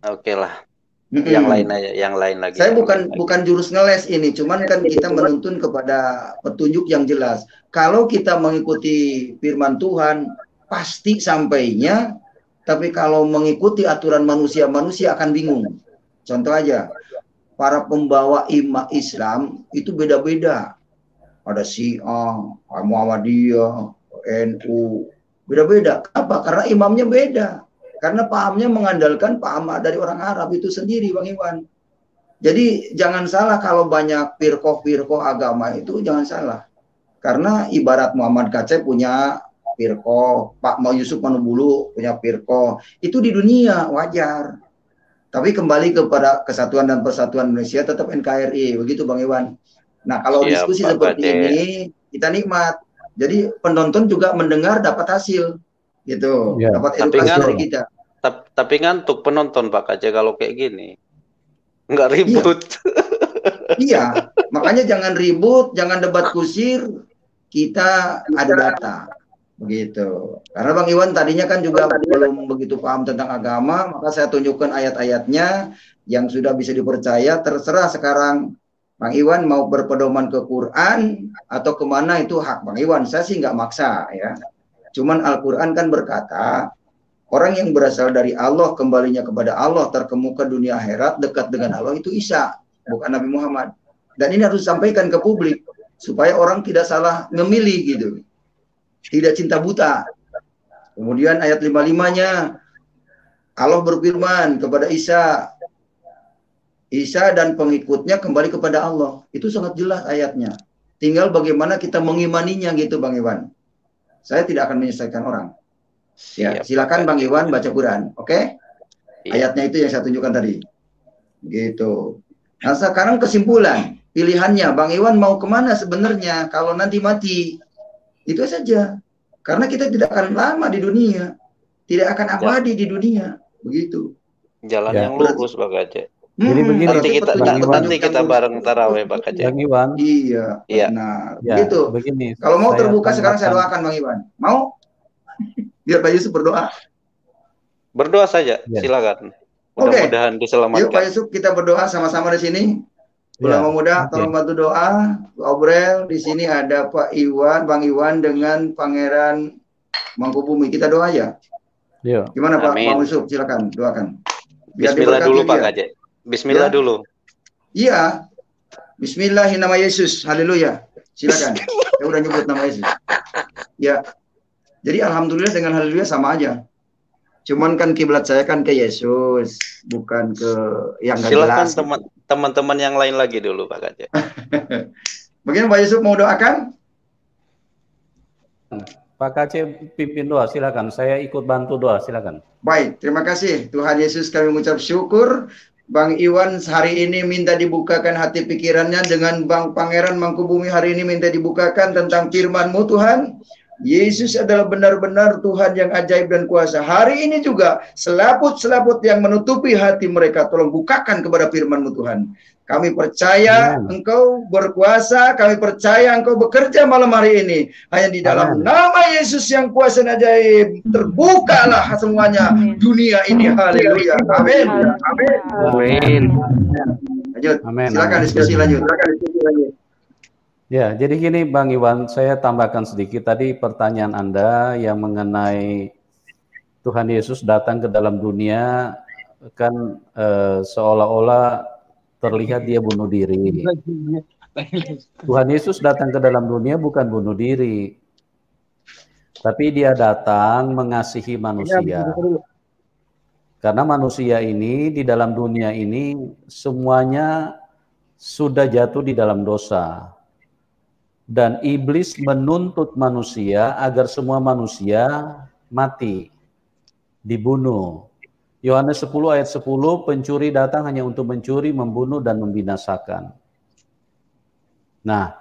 Oke lah. Yang lain aja, yang lain lagi. Saya bukan jurus ngeles ini, cuman kan kita menuntun kepada petunjuk yang jelas. Kalau kita mengikuti firman Tuhan, pasti sampainya. Tapi kalau mengikuti aturan manusia akan bingung. Contoh aja, para pembawa Islam itu beda-beda. Ada Syiah, Muhammadiyah, NU, beda-beda. Apa? Karena imamnya beda. Karena pahamnya mengandalkan paham dari orang Arab itu sendiri, Bang Iwan. Jadi jangan salah kalau banyak firqoh agama itu, jangan salah. Karena ibarat Muhammad Kacep punya Pirko, Pak Mau Yusuf Manubulu punya Pirko, itu di dunia wajar. Tapi kembali kepada kesatuan dan persatuan Indonesia tetap NKRI, begitu Bang Iwan. Nah kalau diskusi seperti ini kita nikmat. Jadi penonton juga mendengar dapat hasil, gitu, dapat edukasi dari kita. Tapi ngantuk penonton Pak Kacep kalau kayak gini, nggak ribut. Iya, makanya jangan ribut, jangan debat kusir. Kita ada data. Begitu. Karena Bang Iwan tadinya kan juga belum begitu paham tentang agama, maka saya tunjukkan ayat-ayatnya yang sudah bisa dipercaya. Terserah sekarang Bang Iwan mau berpedoman ke Quran atau kemana, itu hak Bang Iwan. Saya sih nggak maksa ya. Cuman Al-Quran kan berkata, orang yang berasal dari Allah kembalinya kepada Allah, terkemuka dunia akhirat, dekat dengan Allah, itu Isa, bukan Nabi Muhammad. Dan ini harus disampaikan ke publik supaya orang tidak salah memilih gitu. Tidak cinta buta. Kemudian ayat 55-nya, Allah berfirman kepada Isa dan pengikutnya kembali kepada Allah. Itu sangat jelas ayatnya. Tinggal bagaimana kita mengimaninya gitu Bang Iwan. Saya tidak akan menyelesaikan orang. Ya, silakan Bang Iwan baca Quran, oke? Ayatnya itu yang saya tunjukkan tadi. Gitu. Nah sekarang kesimpulan, pilihannya Bang Iwan mau kemana sebenarnya kalau nanti mati? Itu saja. Karena kita tidak akan lama di dunia. Tidak akan abadi di dunia. Begitu. Jalan yang lurus Pak Kacep. Jadi begini, nanti kita bareng tarawih Pak Kacep. Bang Iwan. Iya. Benar. Begitu. Begini, kalau mau terbuka sekarang saya doakan Bang Iwan. Mau? Biar Pak Yusuf berdoa. Berdoa saja, silakan. Mudah-mudahan diselamatkan. Yuk Pak Yusuf kita berdoa sama-sama di sini. Ulama muda, tolong bantu doa. Obrel, di sini ada Pak Iwan, Bang Iwan dengan Pangeran Mangkubumi. Kita doa ya. Gimana Pak Bang Yusuf? Silakan doakan. Biar Bismillah dulu Pak Kacep. Bismillah dulu. Iya. Bismillahirrahmanirrahim, nama Yesus. Haleluya. Silakan. Saya udah nyebut nama Yesus. Ya. Jadi alhamdulillah dengan haleluya sama aja. Cuman kan kiblat saya kan ke Yesus, bukan ke yang nggak jelas. Silakan teman-teman yang lain lagi dulu Pak Kacep. Bagaimana Pak Yusuf mau doakan? Pak Kacep pimpin doa, silakan. Saya ikut bantu doa, silakan. Baik, terima kasih. Tuhan Yesus kami mengucap syukur. Bang Iwan hari ini minta dibukakan hati pikirannya dengan Bang Pangeran Mangkubumi hari ini minta dibukakan tentang firman-Mu Tuhan. Yesus adalah benar-benar Tuhan yang ajaib dan kuasa. Hari ini juga selaput-selaput yang menutupi hati mereka, tolong bukakan kepada firman-Mu Tuhan. Kami percaya Engkau berkuasa, kami percaya Engkau bekerja malam hari ini. Hanya di dalam nama Yesus yang kuasa dan ajaib, terbukalah semuanya dunia ini. Haleluya. Amin. Amin. Lanjut. Silakan diskusi lanjut. Ya, jadi gini Bang Iwan, saya tambahkan sedikit tadi pertanyaan Anda yang mengenai Tuhan Yesus datang ke dalam dunia kan seolah-olah terlihat dia bunuh diri. Tuhan Yesus datang ke dalam dunia bukan bunuh diri, tapi dia datang mengasihi manusia. Karena manusia ini di dalam dunia ini semuanya sudah jatuh di dalam dosa. Dan iblis menuntut manusia agar semua manusia mati, dibunuh. Yohanes 10 ayat 10, pencuri datang hanya untuk mencuri, membunuh, dan membinasakan. Nah,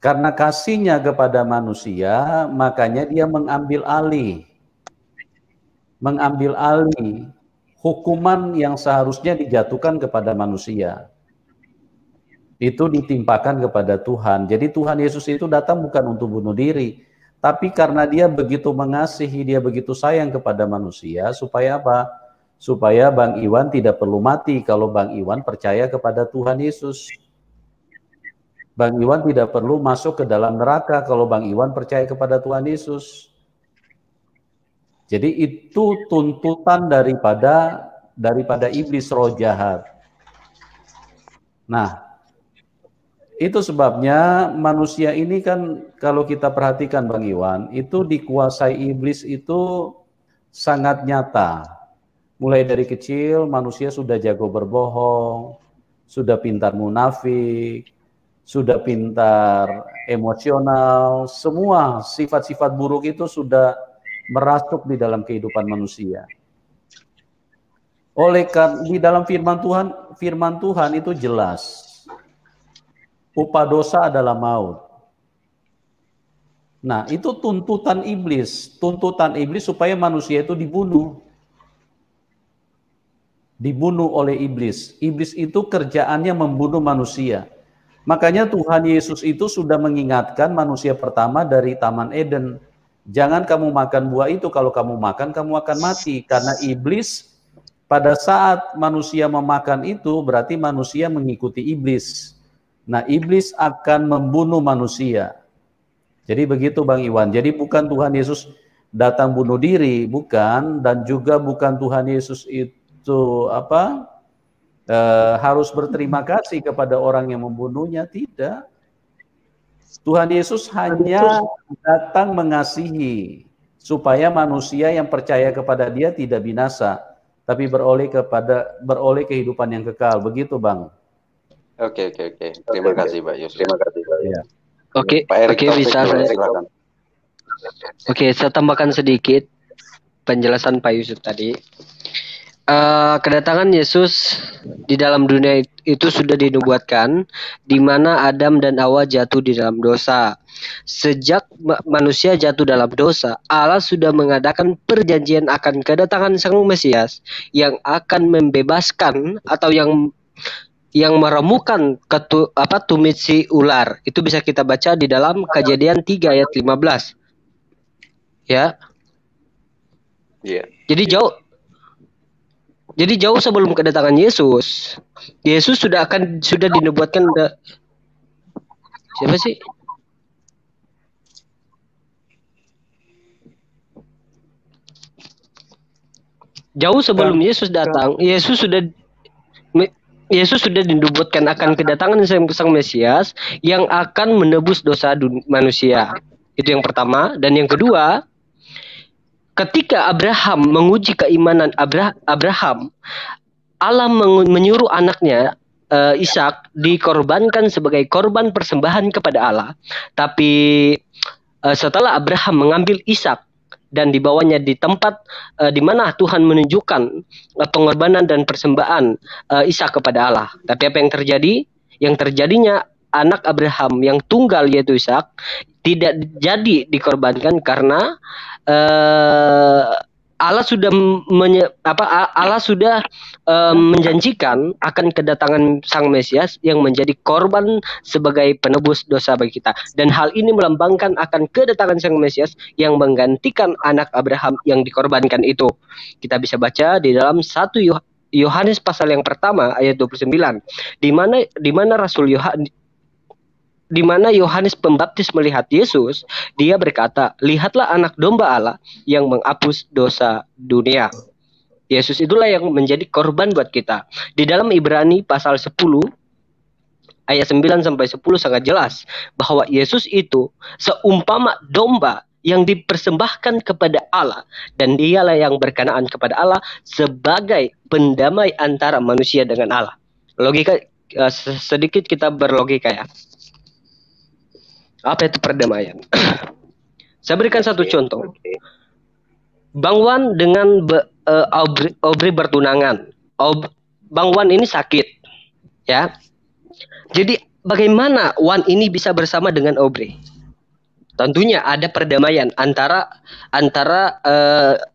karena kasihnya kepada manusia, makanya dia mengambil alih hukuman yang seharusnya dijatuhkan kepada manusia. Itu ditimpakan kepada Tuhan. Jadi Tuhan Yesus itu datang bukan untuk bunuh diri, tapi karena dia begitu mengasihi, dia begitu sayang kepada manusia, supaya apa? Supaya Bang Iwan tidak perlu mati kalau Bang Iwan percaya kepada Tuhan Yesus. Bang Iwan tidak perlu masuk ke dalam neraka kalau Bang Iwan percaya kepada Tuhan Yesus. Jadi itu tuntutan daripada iblis, roh jahat. Nah, itu sebabnya manusia ini kan kalau kita perhatikan Bang Iwan, itu dikuasai iblis itu sangat nyata. Mulai dari kecil manusia sudah jago berbohong, sudah pintar munafik, sudah pintar, emosional, semua sifat-sifat buruk itu sudah merasuk di dalam kehidupan manusia. Oleh karena di dalam firman Tuhan itu jelas, upah dosa adalah maut. Nah, itu tuntutan iblis supaya manusia itu dibunuh oleh iblis. Iblis itu kerjaannya membunuh manusia. Makanya Tuhan Yesus itu sudah mengingatkan manusia pertama dari Taman Eden. Jangan kamu makan buah itu, kalau kamu makan kamu akan mati. Karena iblis pada saat manusia memakan itu berarti manusia mengikuti iblis. Nah, iblis akan membunuh manusia. Jadi begitu Bang Iwan. Jadi bukan Tuhan Yesus datang bunuh diri, bukan, dan juga bukan Tuhan Yesus itu harus berterima kasih kepada orang yang membunuhnya, tidak. Tuhan Yesus hanya datang mengasihi supaya manusia yang percaya kepada Dia tidak binasa, tapi beroleh kehidupan yang kekal. Begitu, Bang. Oke. Terima kasih, Pak Yus. Terima kasih, Pak. Ya. Oke, bisa saya. Oke, saya tambahkan sedikit penjelasan Pak Yusuf tadi. Kedatangan Yesus di dalam dunia itu sudah dinubuatkan, di mana Adam dan Hawa jatuh di dalam dosa. Sejak manusia jatuh dalam dosa, Allah sudah mengadakan perjanjian akan kedatangan Sang Mesias yang akan membebaskan atau yang meremukan tumit si ular. Itu bisa kita baca di dalam Kejadian 3 ayat 15. Ya. Yeah. Jadi jauh sebelum kedatangan Yesus sudah dinubuatkan. Siapa sih? Jauh sebelum Yesus datang, Yesus sudah dinubuatkan akan kedatangan Sang Mesias yang akan menebus dosa manusia. Itu yang pertama. Dan yang kedua, ketika Abraham menguji keimanan Abraham, Allah menyuruh anaknya Ishak dikorbankan sebagai korban persembahan kepada Allah. Tapi setelah Abraham mengambil Ishak dan dibawanya di tempat di mana Tuhan menunjukkan pengorbanan dan persembahan Ishak kepada Allah. Tapi apa yang terjadi? Yang terjadinya anak Abraham yang tunggal yaitu Ishak tidak jadi dikorbankan karena Allah sudah menjanjikan akan kedatangan Sang Mesias yang menjadi korban sebagai penebus dosa bagi kita. Dan hal ini melambangkan akan kedatangan Sang Mesias yang menggantikan anak Abraham yang dikorbankan itu. Kita bisa baca di dalam 1 Yohanes pasal yang pertama ayat 29, di mana Yohanes Pembaptis melihat Yesus, dia berkata, "Lihatlah anak domba Allah yang menghapus dosa dunia." Yesus itulah yang menjadi korban buat kita. Di dalam Ibrani pasal 10 ayat 9 sampai 10 sangat jelas bahwa Yesus itu seumpama domba yang dipersembahkan kepada Allah, dan dialah yang berkenaan kepada Allah sebagai pendamai antara manusia dengan Allah. Logika sedikit kita berlogika ya. Apa itu perdamaian? Saya berikan satu contoh. Bang Wan dengan Aubrey bertunangan. Bang Wan ini sakit, ya. Jadi bagaimana Wan ini bisa bersama dengan Aubrey? Tentunya ada perdamaian antara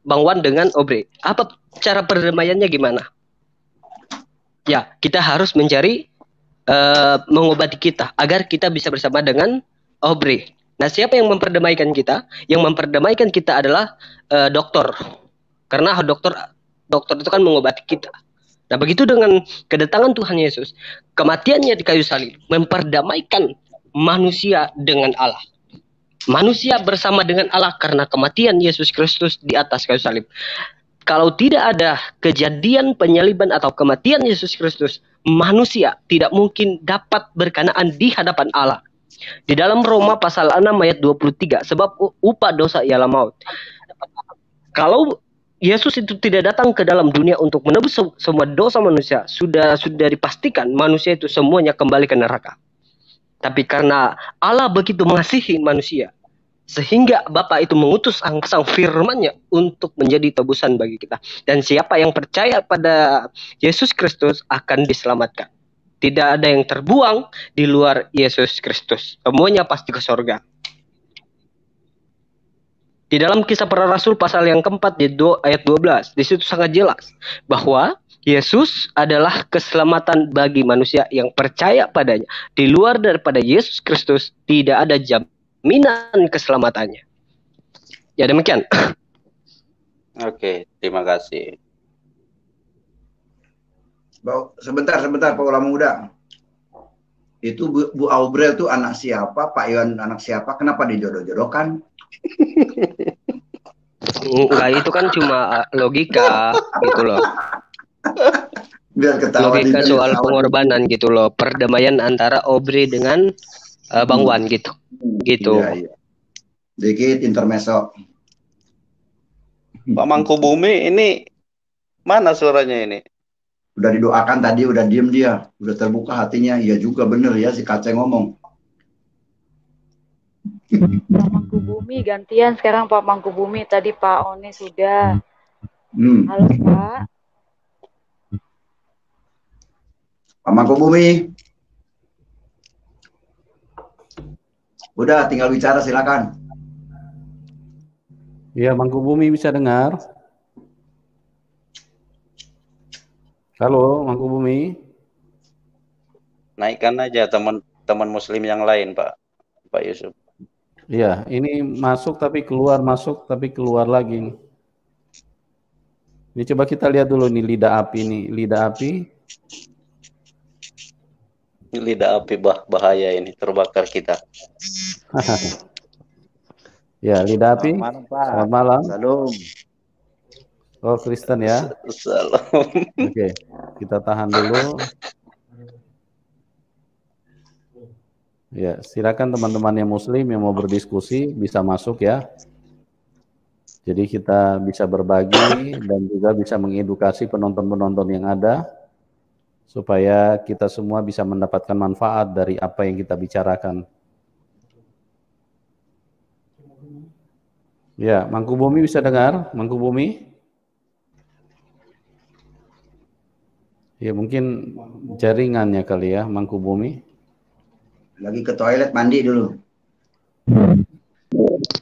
Bang Wan dengan Aubrey. Apa cara perdamaiannya gimana? Ya, kita harus mencari mengobati kita agar kita bisa bersama dengan Aubrey. Nah, siapa yang memperdamaikan kita? Yang memperdamaikan kita adalah dokter. Karena dokter itu kan mengobati kita. Nah, begitu dengan kedatangan Tuhan Yesus, kematiannya di kayu salib memperdamaikan manusia dengan Allah. Manusia bersama dengan Allah karena kematian Yesus Kristus di atas kayu salib. Kalau tidak ada kejadian penyaliban atau kematian Yesus Kristus, manusia tidak mungkin dapat berkenaan di hadapan Allah. Di dalam Roma pasal 6 ayat 23, sebab upah dosa ialah maut. Kalau Yesus itu tidak datang ke dalam dunia untuk menebus semua dosa manusia, sudah dipastikan manusia itu semuanya kembali ke neraka. Tapi karena Allah begitu mengasihi manusia, sehingga Bapa itu mengutus sang firman-Nya untuk menjadi tebusan bagi kita. Dan siapa yang percaya pada Yesus Kristus akan diselamatkan. Tidak ada yang terbuang di luar Yesus Kristus. Semuanya pasti ke surga. Di dalam Kisah Para Rasul pasal yang keempat ayat 12, di situ sangat jelas bahwa Yesus adalah keselamatan bagi manusia yang percaya padanya. Di luar daripada Yesus Kristus tidak ada jaminan keselamatannya. Ya demikian. Oke, terima kasih. Sebentar Pak Ulama Muda. Itu Bu Aubrey itu anak siapa? Pak Iwan anak siapa? Kenapa dijodoh-jodohkan? Enggak, itu kan cuma logika gitu loh. Biar ketawa logika soal pengorbanan gitu loh, perdamaian antara Aubrey dengan Bang Wan gitu. Iya. Dikit intermezzo. Pak Mangkubumi ini mana suaranya ini? Udah didoakan tadi, udah diem dia, udah terbuka hatinya. Iya juga bener ya si Kaceng ngomong. Pak Mangkubumi gantian sekarang Pak Mangkubumi, tadi Pak Oni sudah. Halo Pak. Pak Mangkubumi. Udah tinggal bicara silakan. Iya, Mangkubumi bisa dengar? Halo, Mangkubumi. Naikkan aja teman-teman Muslim yang lain, Pak Yusuf. Iya, ini masuk tapi keluar, masuk tapi keluar lagi. Ini coba kita lihat dulu nih lidah api nih, lidah api. Lidah api bahaya ini, terbakar kita. Ya, lidah api. Selamat malam, Pak. Selamat malam. Salam. Oh, Kristen ya. Salam. Oke, kita tahan dulu. Ya, silakan teman-teman yang Muslim yang mau berdiskusi bisa masuk ya. Jadi kita bisa berbagi dan juga bisa mengedukasi penonton-penonton yang ada supaya kita semua bisa mendapatkan manfaat dari apa yang kita bicarakan. Ya, Mangkubumi bisa dengar? Mangkubumi? Ya, mungkin jaringannya kali ya, Mangkubumi. Lagi ke toilet mandi dulu.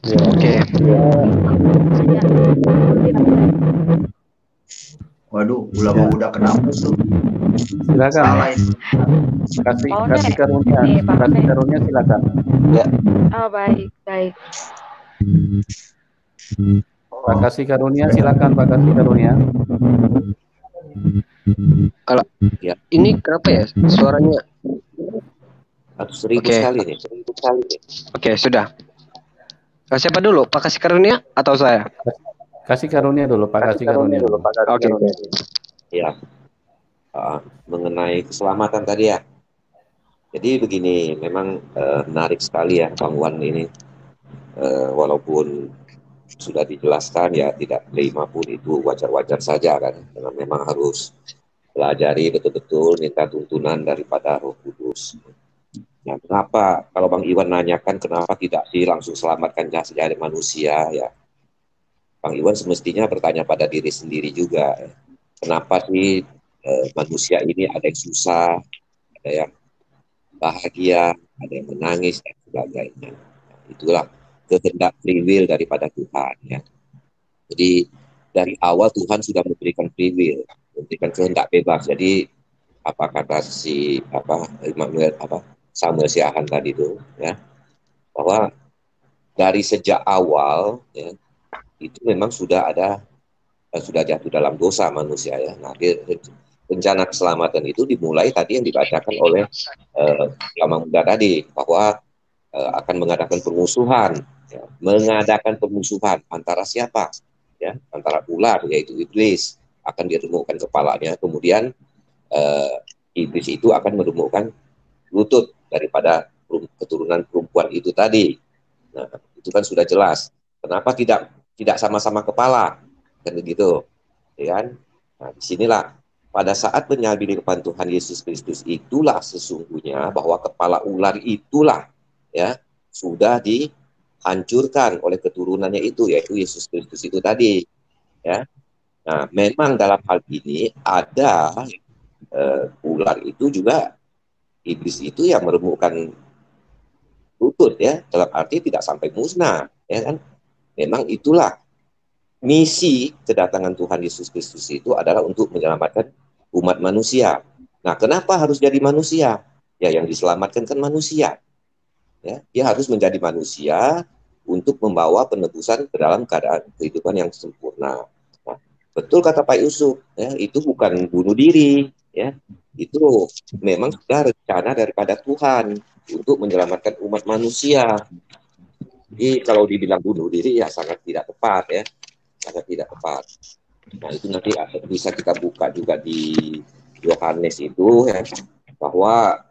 Ya, oke. Waduh, ulama muda kenapa tuh? Silakan. Salah ya. Kasih karunia silakan. Ya. Oh, baik. Pak Kasih Karunia silakan, Pak Kasih Karunia. Kalau ya. Ini kenapa ya suaranya? 100.000 sekali nih. Oke, sudah. Siapa dulu? Pak Kasih Karunia atau saya? Kasih Karunia dulu, Pak Kasih Karunia dulu. Oke. Ya. Mengenai keselamatan tadi ya. Jadi begini, memang menarik sekali ya Bang Wan ini. Walaupun sudah dijelaskan ya tidak terima pun itu wajar-wajar saja kan, karena memang harus pelajari betul-betul minta tuntunan daripada Roh Kudus. Nah, kenapa kalau Bang Iwan nanyakan kenapa tidak langsung selamatkan jasad manusia ya, Bang Iwan semestinya bertanya pada diri sendiri juga, kenapa sih manusia ini ada yang susah, ada yang bahagia, ada yang menangis dan sebagainya. Itulah kehendak free will daripada Tuhan ya. Jadi dari awal Tuhan sudah memberikan free will, memberikan kehendak bebas. Jadi apa kata si Samuel Siahan tadi itu ya, bahwa dari sejak awal ya, itu memang sudah jatuh dalam dosa manusia ya. Nah, rencana keselamatan itu dimulai tadi yang dibacakan oleh ulama muda tadi, bahwa akan mengadakan permusuhan antara siapa ya, antara ular yaitu iblis, akan diremukkan kepalanya, kemudian iblis itu akan meremukkan lutut daripada keturunan perempuan itu tadi. Nah, itu kan sudah jelas. Kenapa tidak sama-sama kepala kan begitu ya kan? Nah, disinilah pada saat menyalib di depan Tuhan Yesus Kristus itulah sesungguhnya bahwa kepala ular itulah ya sudah dihancurkan oleh keturunannya itu, yaitu Yesus Kristus itu tadi ya. Nah, memang dalam hal ini ada ular itu juga, iblis itu yang meremukkan lutut ya, dalam arti tidak sampai musnah ya kan. Memang itulah misi kedatangan Tuhan Yesus Kristus itu adalah untuk menyelamatkan umat manusia. Nah, kenapa harus jadi manusia? Ya, yang diselamatkan kan manusia. Ya, dia harus menjadi manusia untuk membawa penebusan ke dalam keadaan kehidupan yang sempurna. Nah, betul kata Pak Yusuf, ya, itu bukan bunuh diri, ya. Itu memang sudah rencana daripada Tuhan untuk menyelamatkan umat manusia. Jadi kalau dibilang bunuh diri ya sangat tidak tepat ya. Sangat tidak tepat. Nah, itu nanti bisa kita buka juga di Yohanes itu ya, bahwa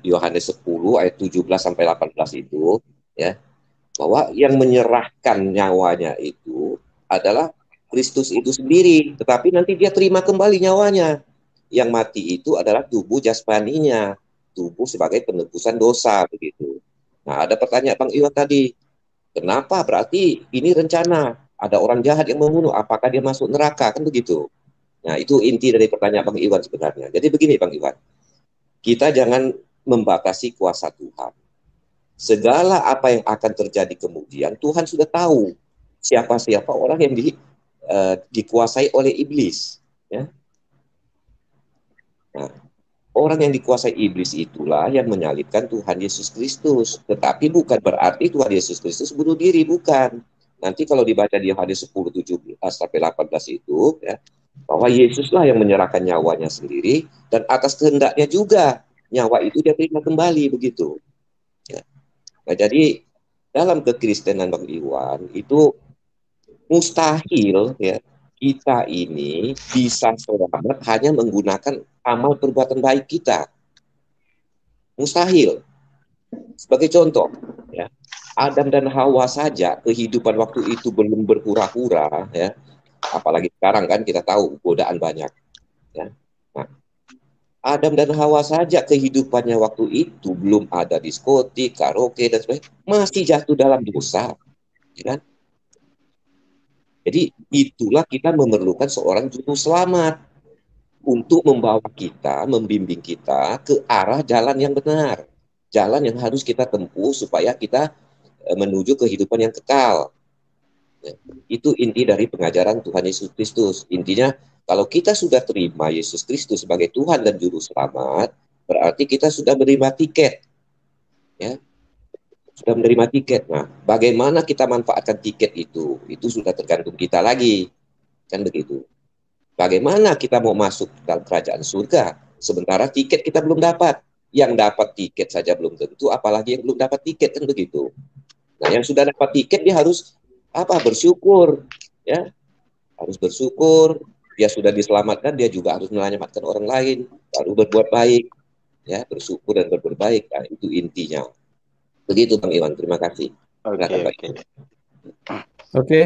Yohanes 10 ayat 17 sampai 18 itu ya, bahwa yang menyerahkan nyawanya itu adalah Kristus itu sendiri, tetapi nanti dia terima kembali nyawanya. Yang mati itu adalah tubuh jasmaninya, tubuh sebagai penebusan dosa begitu. Nah, ada pertanyaan Bang Iwan tadi, kenapa berarti ini rencana? Ada orang jahat yang membunuh, apakah dia masuk neraka? Kan begitu. Nah, itu inti dari pertanyaan Bang Iwan sebenarnya. Jadi begini Bang Iwan, kita jangan membatasi kuasa Tuhan. Segala apa yang akan terjadi kemudian, Tuhan sudah tahu siapa-siapa orang yang dikuasai oleh iblis. Ya. Nah, orang yang dikuasai iblis itulah yang menyalibkan Tuhan Yesus Kristus. Tetapi bukan berarti Tuhan Yesus Kristus bunuh diri, bukan. Nanti kalau dibaca di Yohanes 10, 17 sampai 18 itu, ya, bahwa Yesuslah yang menyerahkan nyawanya sendiri, dan atas kehendaknya juga, nyawa itu dia terima kembali, begitu. Ya. Nah, jadi, dalam kekristenan Bang Iwan, itu mustahil, ya, kita ini bisa selamat hanya menggunakan amal perbuatan baik kita. Mustahil. Sebagai contoh, ya, Adam dan Hawa saja kehidupan waktu itu belum berpura-pura, ya. Apalagi sekarang kan kita tahu godaan banyak, ya. Nah, Adam dan Hawa saja kehidupannya waktu itu belum ada diskotik, karaoke dan sebagainya, masih jatuh dalam dosa, ya kan? Jadi itulah kita memerlukan seorang juru selamat untuk membawa kita, membimbing kita ke arah jalan yang benar, jalan yang harus kita tempuh supaya kita menuju kehidupan yang kekal. Ya, itu inti dari pengajaran Tuhan Yesus Kristus. Intinya, kalau kita sudah terima Yesus Kristus sebagai Tuhan dan Juru Selamat, berarti kita sudah menerima tiket. Ya, sudah menerima tiket. Nah, bagaimana kita manfaatkan tiket itu? Itu sudah tergantung kita lagi. Kan begitu. Bagaimana kita mau masuk dalam kerajaan surga, sementara tiket kita belum dapat. Yang dapat tiket saja belum tentu, apalagi yang belum dapat tiket, kan begitu. Nah, yang sudah dapat tiket dia harus bersyukur, ya, harus bersyukur. Dia sudah diselamatkan, dia juga harus menyelamatkan orang lain, baru berbuat baik, ya, bersyukur dan berbuat baik. Nah, itu intinya. Begitu Bang Iwan, terima kasih. Oke,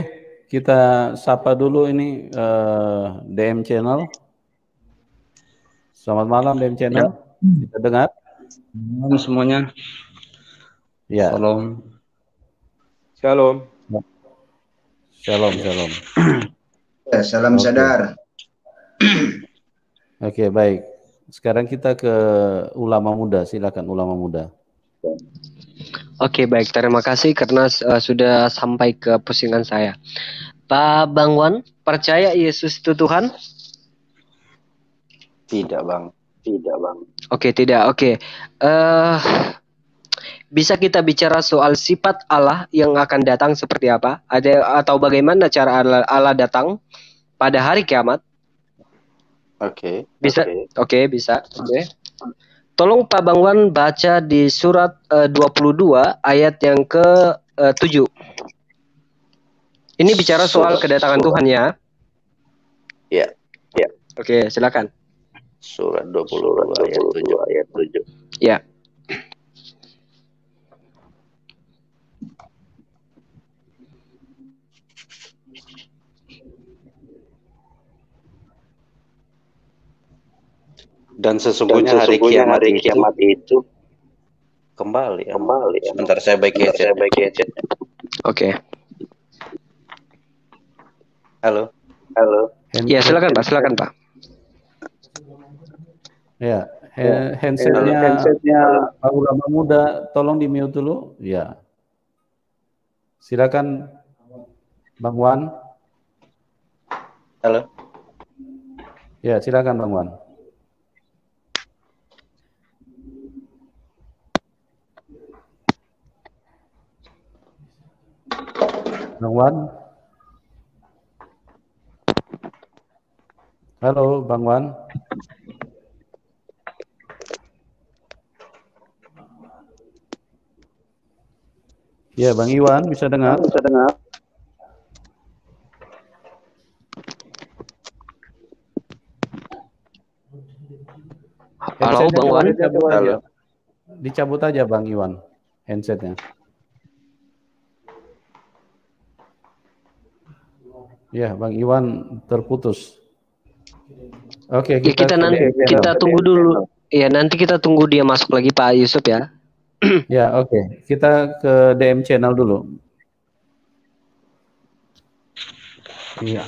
kita sapa dulu ini DM Channel. Selamat malam DM Channel. Ya. Kita dengar. Malam semuanya. Ya. Salam. Shalom. Shalom, shalom. Ya, salam sadar. Oke, baik. Sekarang kita ke ulama muda. Silakan ulama muda. Oke, baik. Terima kasih karena sudah sampai ke pusingan saya. Pak Bang Wan, percaya Yesus itu Tuhan? Tidak, Bang. Tidak, Bang. Oke, tidak. Oke. Bisa kita bicara soal sifat Allah yang akan datang seperti apa? Atau bagaimana cara Allah datang pada hari kiamat? Oke. Bisa? Oke, bisa. Oke. Tolong Pak Bang Wan baca di surat 22 ayat yang ke-7. Ini bicara soal kedatangan Tuhan ya. Ya. Ya. Oke, silakan. Surat 22 ayat 7. Ya. Dan sesungguhnya hari kiamat itu kembali. Sebentar saya baik gadget. Oke. Halo. Ya, silakan Pak. Ya, handsetnya Pak Ulama Muda, tolong di mute dulu. Ya, silakan Bang Wan. Halo. Ya, silakan Bang Wan. Bang Wan. Halo, Bang Wan. Ya, Bang Iwan bisa dengar? Halo, Bang Wan. Dicabut aja Bang Iwan handsetnya. Ya, Bang Iwan terputus. Oke, kita tunggu dulu. Ya, nanti kita tunggu dia masuk lagi Pak Yusuf ya. Ya, oke. Kita ke DM channel dulu. Iya.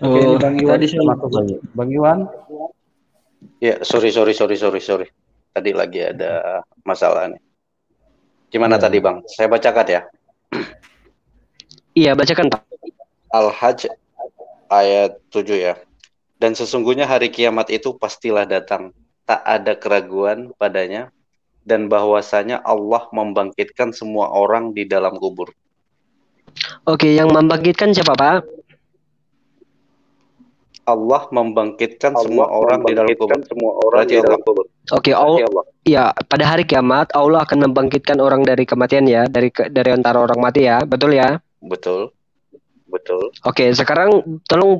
Oke, ini Bang Iwan masuk lagi. Bang Iwan? Ya, sorry. Tadi lagi ada masalah nih. Gimana tadi Bang? Saya bacakan ya. Iya, bacakan Pak. Al-Hajj ayat 7 ya. Dan sesungguhnya hari kiamat itu pastilah datang. Tak ada keraguan padanya. Dan bahwasanya Allah membangkitkan semua orang di dalam kubur. Oke, yang membangkitkan siapa Pak? Allah membangkitkan semua orang di dalam kubur. Berarti Allah. Oke, ya, pada hari kiamat Allah akan membangkitkan orang dari kematian ya, dari antara orang mati ya, betul ya? Betul. Oke, sekarang tolong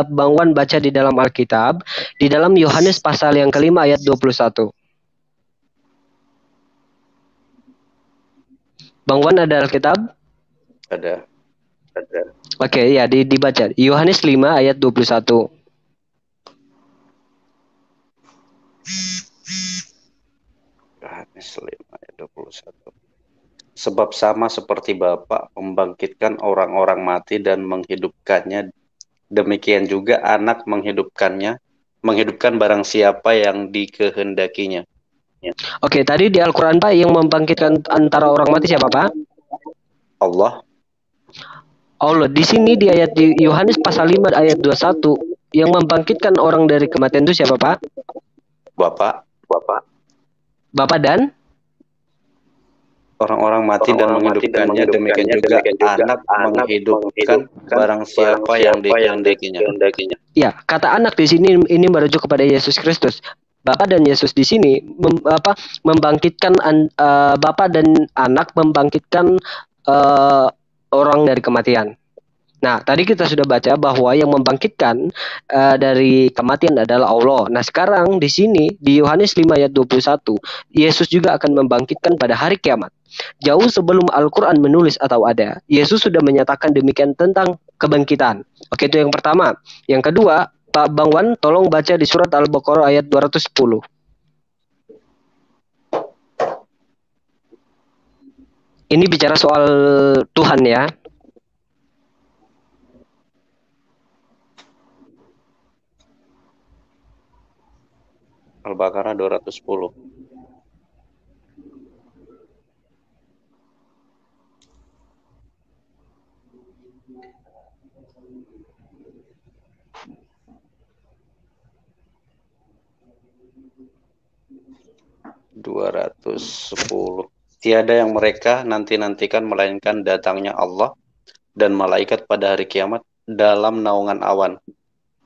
Bang Wan baca di dalam Alkitab, di dalam Yohanes pasal yang kelima ayat 21. Bang Wan ada Alkitab? Ada. Oke, ya dibaca. Yohanes 5 ayat 21. Yohanes 5 ayat 21. Sebab sama seperti Bapa membangkitkan orang-orang mati dan menghidupkannya, demikian juga Anak menghidupkan barang siapa yang dikehendakinya. Oke, tadi di Al-Quran Pak yang membangkitkan antara orang mati siapa Pak? Allah. Di sini di ayat di Yohanes pasal 5 ayat 21 yang membangkitkan orang dari kematian itu siapa Pak? Bapak dan orang-orang mati dan menghidupkannya, demikian juga Anak menghidupkan barang siapa yang dikehendakinya. Ya, kata anak di sini ini merujuk kepada Yesus Kristus. Bapa dan Yesus di sini membangkitkan Bapa dan Anak membangkitkan orang dari kematian. Nah, tadi kita sudah baca bahwa yang membangkitkan dari kematian adalah Allah. Nah, sekarang di sini di Yohanes 5 ayat 21, Yesus juga akan membangkitkan pada hari kiamat. Jauh sebelum Al-Quran menulis atau ada, Yesus sudah menyatakan demikian tentang kebangkitan. Oke, itu yang pertama. Yang kedua, Pak Bang Wan, tolong baca di surat Al-Baqarah ayat 210. Ini bicara soal Tuhan ya. Al-Baqarah 210. Tiada yang mereka nanti-nantikan melainkan datangnya Allah dan malaikat pada hari kiamat dalam naungan awan.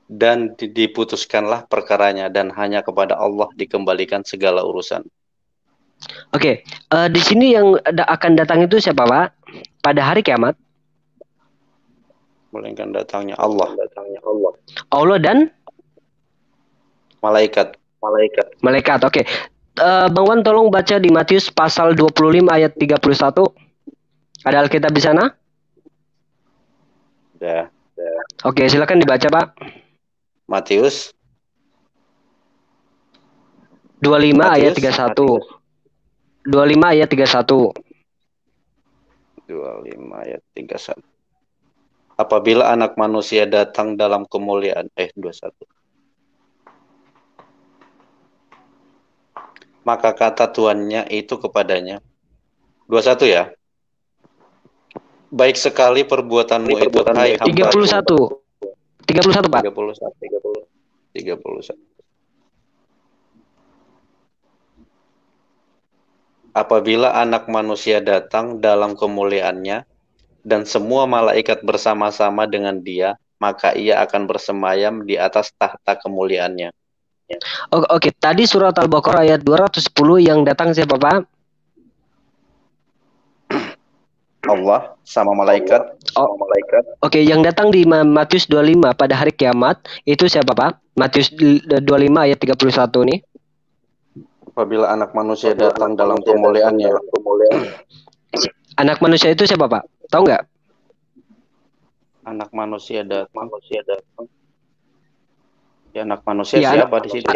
Dan diputuskanlah perkaranya dan hanya kepada Allah dikembalikan segala urusan. Oke, di sini yang akan datang itu siapa Pak? Pada hari kiamat? Melainkan datangnya Allah. Allah dan? Malaikat. Oke. Bang Wan tolong baca di Matius pasal 25 ayat 31. Ada Alkitab di sana? Ada. Oke, silakan dibaca Pak. Matius 25 ayat 31. 25 ayat 31. 25 ayat 31. Apabila anak manusia datang dalam kemuliaan 21. Maka kata tuannya itu kepadanya. 21 ya. Baik sekali perbuatanmu itu, hai hamba. 31. 31, Pak. 31. Apabila anak manusia datang dalam kemuliaannya dan semua malaikat bersama-sama dengan dia, maka ia akan bersemayam di atas tahta kemuliaannya. Oke, tadi surat Al-Baqarah ayat 210 yang datang siapa, Pak? Allah sama malaikat. Oke, yang datang di Matius 25 pada hari kiamat itu siapa, Pak? Matius 25 ayat 31 nih. Apabila anak manusia datang dalam kemuliaannya. Anak manusia itu siapa, Pak? Tahu nggak? Anak manusia datang. Ya, anak manusia siapa di situ?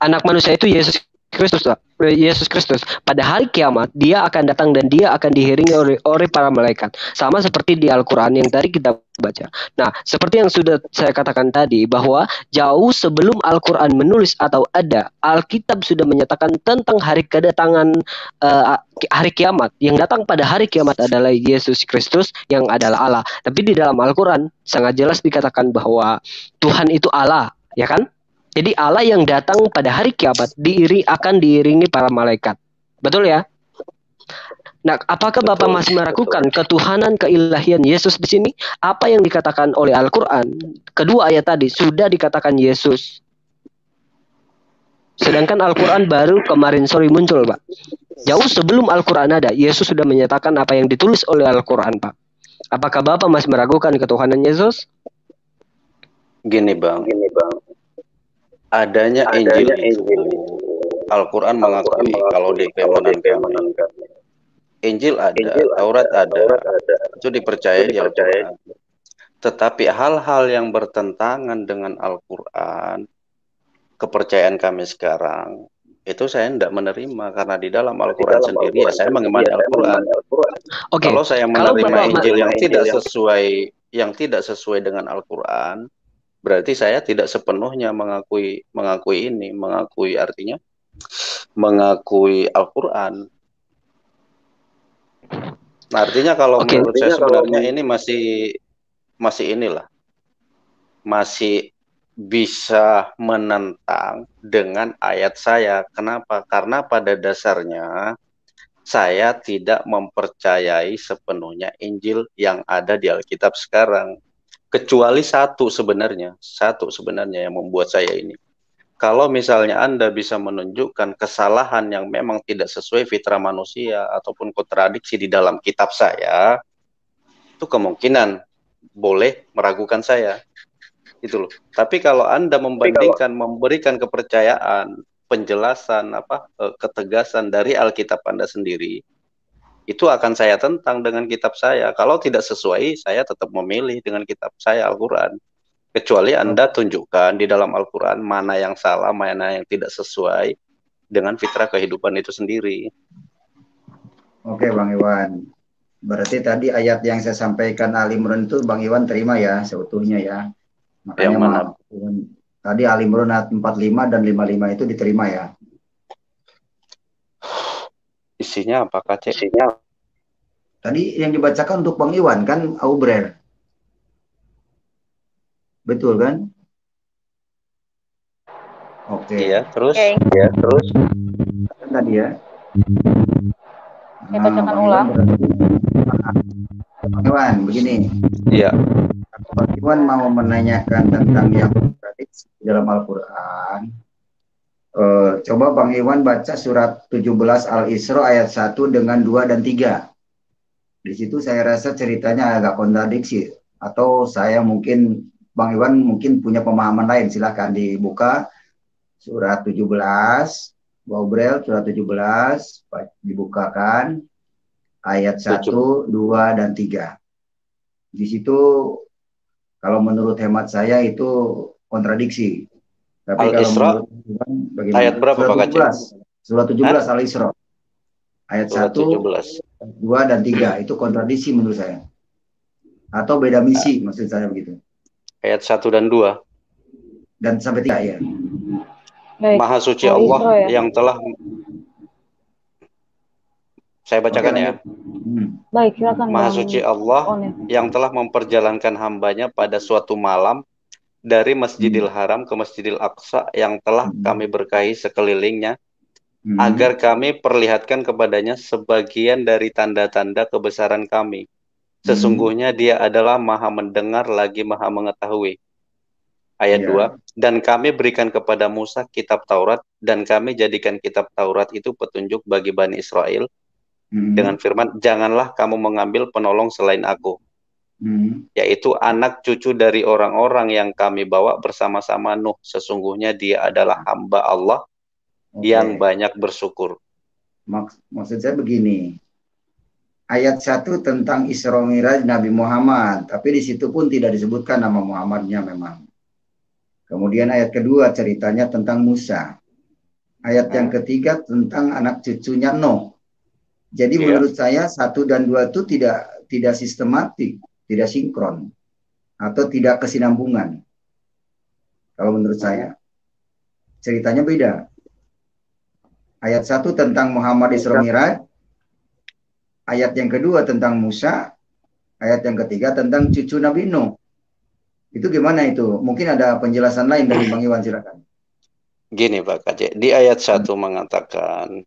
Anak manusia itu Yesus Kristus, Pak. Yesus Kristus. Pada hari kiamat dia akan datang dan dia akan diiringi oleh para malaikat. Sama seperti di Al-Qur'an yang tadi kita baca. Nah, seperti yang sudah saya katakan tadi bahwa jauh sebelum Al-Qur'an menulis atau ada, Alkitab sudah menyatakan tentang hari kedatangan hari kiamat. Yang datang pada hari kiamat adalah Yesus Kristus yang adalah Allah. Tapi di dalam Al-Qur'an sangat jelas dikatakan bahwa Tuhan itu Allah, ya kan? Jadi Allah yang datang pada hari kiamat akan diiringi para malaikat. Betul ya? Nah, apakah Bapak masih meragukan ketuhanan keilahian Yesus di sini? Apa yang dikatakan oleh Al-Qur'an? Kedua ayat tadi sudah dikatakan Yesus. Sedangkan Al-Qur'an baru kemarin sore muncul, Pak. Jauh sebelum Al-Qur'an ada, Yesus sudah menyatakan apa yang ditulis oleh Al-Qur'an, Pak. Apakah Bapak masih meragukan ketuhanan Yesus? Gini, Bang. Adanya Injil itu Al-Quran mengakui kalau di keimanan kami Injil ada, Taurat ada, itu dipercaya di Al-Quran. Tetapi hal-hal yang bertentangan dengan Al-Quran, kepercayaan kami sekarang, itu saya tidak menerima karena di dalam Al-Quran sendiri ya saya mengimani Al-Quran. Kalau saya menerima Injil yang tidak sesuai dengan Al-Quran, berarti saya tidak sepenuhnya mengakui Al-Quran. Nah, artinya kalau menurut saya sebenarnya ini masih bisa menentang dengan ayat saya. Kenapa? Karena pada dasarnya saya tidak mempercayai sepenuhnya Injil yang ada di Alkitab sekarang. Kecuali satu sebenarnya yang membuat saya ini. Kalau misalnya Anda bisa menunjukkan kesalahan yang memang tidak sesuai fitrah manusia ataupun kontradiksi di dalam kitab saya, itu kemungkinan boleh meragukan saya. Itu loh. Tapi kalau Anda memberikan kepercayaan, penjelasan, ketegasan dari Alkitab Anda sendiri, itu akan saya tentang dengan kitab saya. Kalau tidak sesuai, saya tetap memilih dengan kitab saya Al-Quran. Kecuali Anda tunjukkan di dalam Al-Quran mana yang salah, mana yang tidak sesuai dengan fitrah kehidupan itu sendiri. Oke, Bang Iwan. Berarti tadi ayat yang saya sampaikan Ali Imran itu Bang Iwan terima ya seutuhnya ya. Makanya yang mana? Tadi Ali Imran ayat 45 dan 55 itu diterima ya. Isinya apa, Kak? Tadi yang dibacakan untuk Bang Iwan kan Aubrer. Betul kan? Oke. Iya, terus? Tadi ya. Saya bacakan ulang. Bang Iwan, begini. Iya. Bang Iwan mau menanyakan tentang yang kontradiksi dalam Al-Quran. Coba Bang Iwan baca surat 17 Al-Isra ayat 1 dengan 2 dan 3. Di situ saya rasa ceritanya agak kontradiksi. Atau Bang Iwan mungkin punya pemahaman lain. Silakan dibuka surat 17. Baubrel surat 17. Dibukakan ayat 1, 2, dan 3. Di situ kalau menurut hemat saya itu kontradiksi. Tapi Al-Isra ayat berapa Pak Kacil? Surah 17 Al-Isra. Ayat 1, 2 dan 3 itu kontradiksi menurut saya. Atau beda misi maksud saya begitu. Ayat 1 dan 2. Dan sampai 3 ya. Maha suci Allah yang telah saya bacakan ya. Baik, silakan. Maha suci Allah yang telah memperjalankan hambanya pada suatu malam dari Masjidil Haram ke Masjidil Aqsa yang telah kami berkahi sekelilingnya, agar kami perlihatkan kepadanya sebagian dari tanda-tanda kebesaran kami. Sesungguhnya Dia adalah Maha mendengar lagi Maha mengetahui. Ayat 2, dan kami berikan kepada Musa kitab Taurat, dan kami jadikan kitab Taurat itu petunjuk bagi Bani Israel, dengan firman, janganlah kamu mengambil penolong selain aku, yaitu anak cucu dari orang-orang yang kami bawa bersama-sama Nuh. Sesungguhnya dia adalah hamba Allah yang banyak bersyukur. Maksud saya begini, ayat 1 tentang Isra Miraj Nabi Muhammad, tapi di situ pun tidak disebutkan nama Muhammadnya memang. Kemudian ayat kedua ceritanya tentang Musa. Ayat yang ketiga tentang anak cucunya Nuh. Jadi menurut saya 1 dan 2 itu tidak sistematik, tidak sinkron, atau tidak kesinambungan. Kalau menurut saya, ceritanya beda. Ayat 1 tentang Muhammad Isra Miraj, ayat yang kedua tentang Musa, ayat yang ketiga tentang cucu Nabi Nuh. Itu gimana itu? Mungkin ada penjelasan lain dari Bang Iwan, silakan. Gini Pak Kacil, di ayat 1 mengatakan,